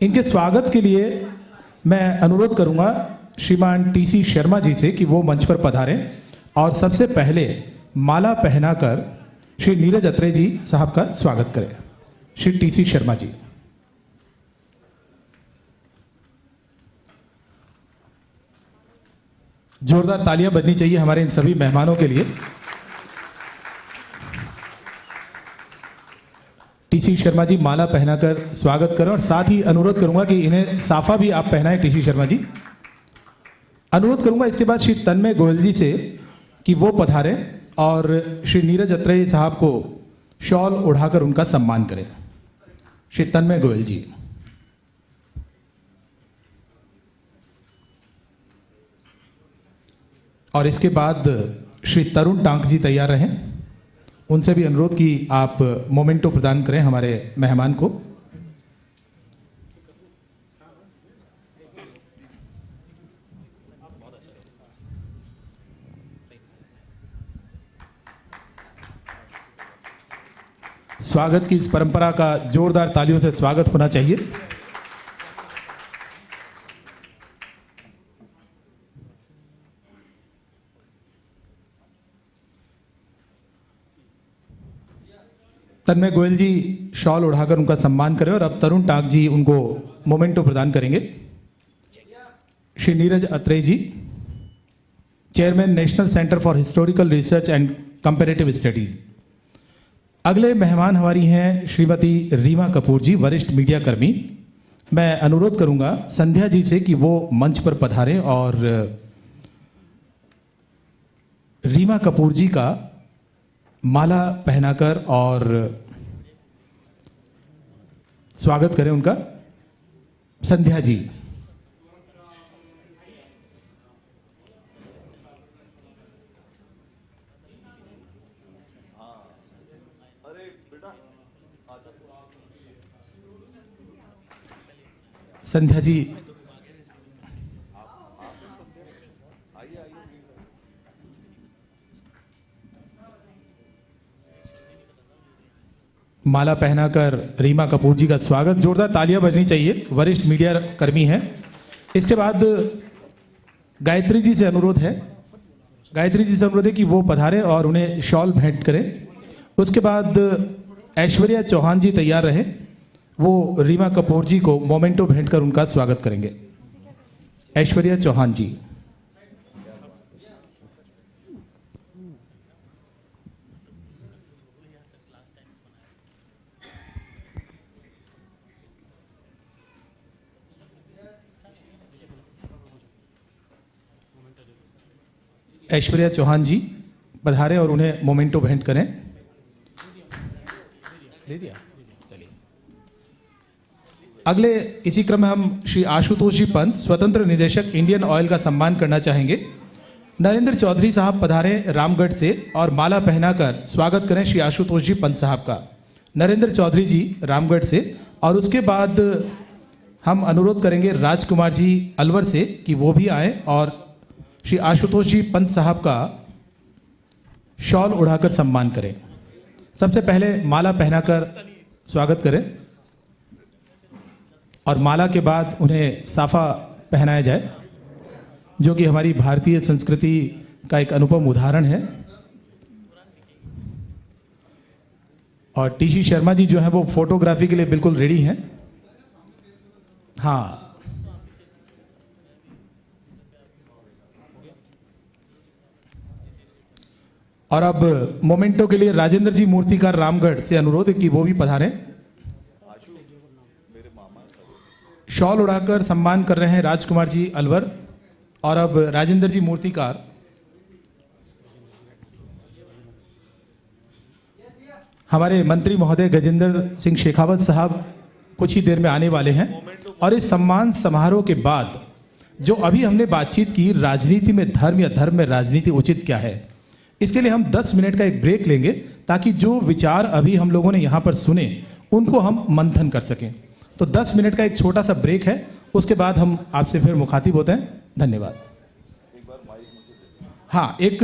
इनके स्वागत के लिए मैं अनुरोध करूंगा श्रीमान टीसी शर्मा जी से कि वो मंच पर पधारें और सबसे पहले माला पहनाकर श्री नीरज अत्रेय जी साहब का स्वागत करें। श्री टीसी शर्मा जी। जोरदार तालियां बजनी चाहिए हमारे इन सभी मेहमानों के लिए। टीसी शर्मा जी माला पहनाकर स्वागत करें और साथ ही अनुरोध करूंगा कि इन्हें साफा भी आप पहनाएं। टीसी शर्मा जी, अनुरोध करूंगा इसके बाद श्री तन्मय गोयल जी से कि वो पधारें और श्री नीरज अत्रेय साहब को शॉल उड़ाकर उनका सम्मान करें। श्री तन्मय गोयल जी। और इसके बाद श्री तरुण टांक जी तैयार रहें। उनसे भी अनुरोध कि आप मोमेंटो प्रदान करें हमारे मेहमान को। स्वागत की इस परंपरा का जोरदार तालियों से स्वागत होना चाहिए। तन्मय गोयल जी शॉल उड़ाकर उनका सम्मान करें और अब तरुण टाक जी उनको मोमेंटो प्रदान करेंगे। Shri Neeraj Atreya ji, chairman National Centre for Historical Research and Comparative Studies. अगले मेहमान हमारी हैं श्रीमती रीमा कपूर जी, वरिष्ठ मीडिया कर्मी। मैं अनुरोध करूंगा संध्या जी से कि वो मंच पर पधारें और रीमा कपूर जी का माला पहनाकर और स्वागत करें उनका। संध्या जी। संध्या जी माला पहनाकर रीमा कपूर जी का स्वागत। जोरदार तालियां बजनी चाहिए, वरिष्ठ मीडिया कर्मी हैं। इसके बाद गायत्री जी से अनुरोध है, गायत्री जी से अनुरोध है कि वो पधारें और उन्हें शॉल भेंट करें। उसके बाद ऐश्वर्या चौहान जी तैयार रहें, वो रीमा कपूर जी को मोमेंटो भेंट कर उनका स्वागत करेंगे। ऐश्वर्या चौहान जी। ऐश्वर्या चौहान जी पधारें और उन्हें मोमेंटो भेंट करें। दे दिया, चलिए। अगले इसी क्रम में हम श्री आशुतोष जी पंत, स्वतंत्र निदेशक इंडियन ऑयल का सम्मान करना चाहेंगे। नरेंद्र चौधरी साहब पधारें रामगढ़ से और माला पहनाकर स्वागत करें श्री आशुतोष जी पंत साहब का। नरेंद्र चौधरी जी रामगढ़ से। और उसके बाद हम अनुरोध करेंगे राजकुमार जी अलवर से कि वो भी आए और श्री आशुतोष जी पंत साहब का शॉल उड़ाकर सम्मान करें। सबसे पहले माला पहनाकर स्वागत करें और माला के बाद उन्हें साफा पहनाया जाए, जो कि हमारी भारतीय संस्कृति का एक अनुपम उदाहरण है। और टीसी शर्मा जी जो है वो फोटोग्राफी के लिए बिल्कुल रेडी हैं। हाँ, और अब मोमेंटो के लिए राजेंद्र जी मूर्तिकार रामगढ़ से अनुरोध है कि वो भी पधारें। शॉल उड़ाकर सम्मान कर रहे हैं राजकुमार जी अलवर। और अब राजेंद्र जी मूर्तिकार हमारे मंत्री महोदय गजेंद्र सिंह शेखावत साहब कुछ ही देर में आने वाले हैं। और इस सम्मान समारोह के बाद जो अभी हमने बातचीत की, राजनीति में धर्म या धर्म में राजनीति उचित क्या है, इसके लिए हम 10 मिनट का एक ब्रेक लेंगे ताकि जो विचार अभी हम लोगों ने यहाँ पर सुने उनको हम मंथन कर सकें। तो 10 मिनट का एक छोटा सा ब्रेक है, उसके बाद हम आपसे फिर मुखातिब होते हैं। धन्यवाद। हाँ, एक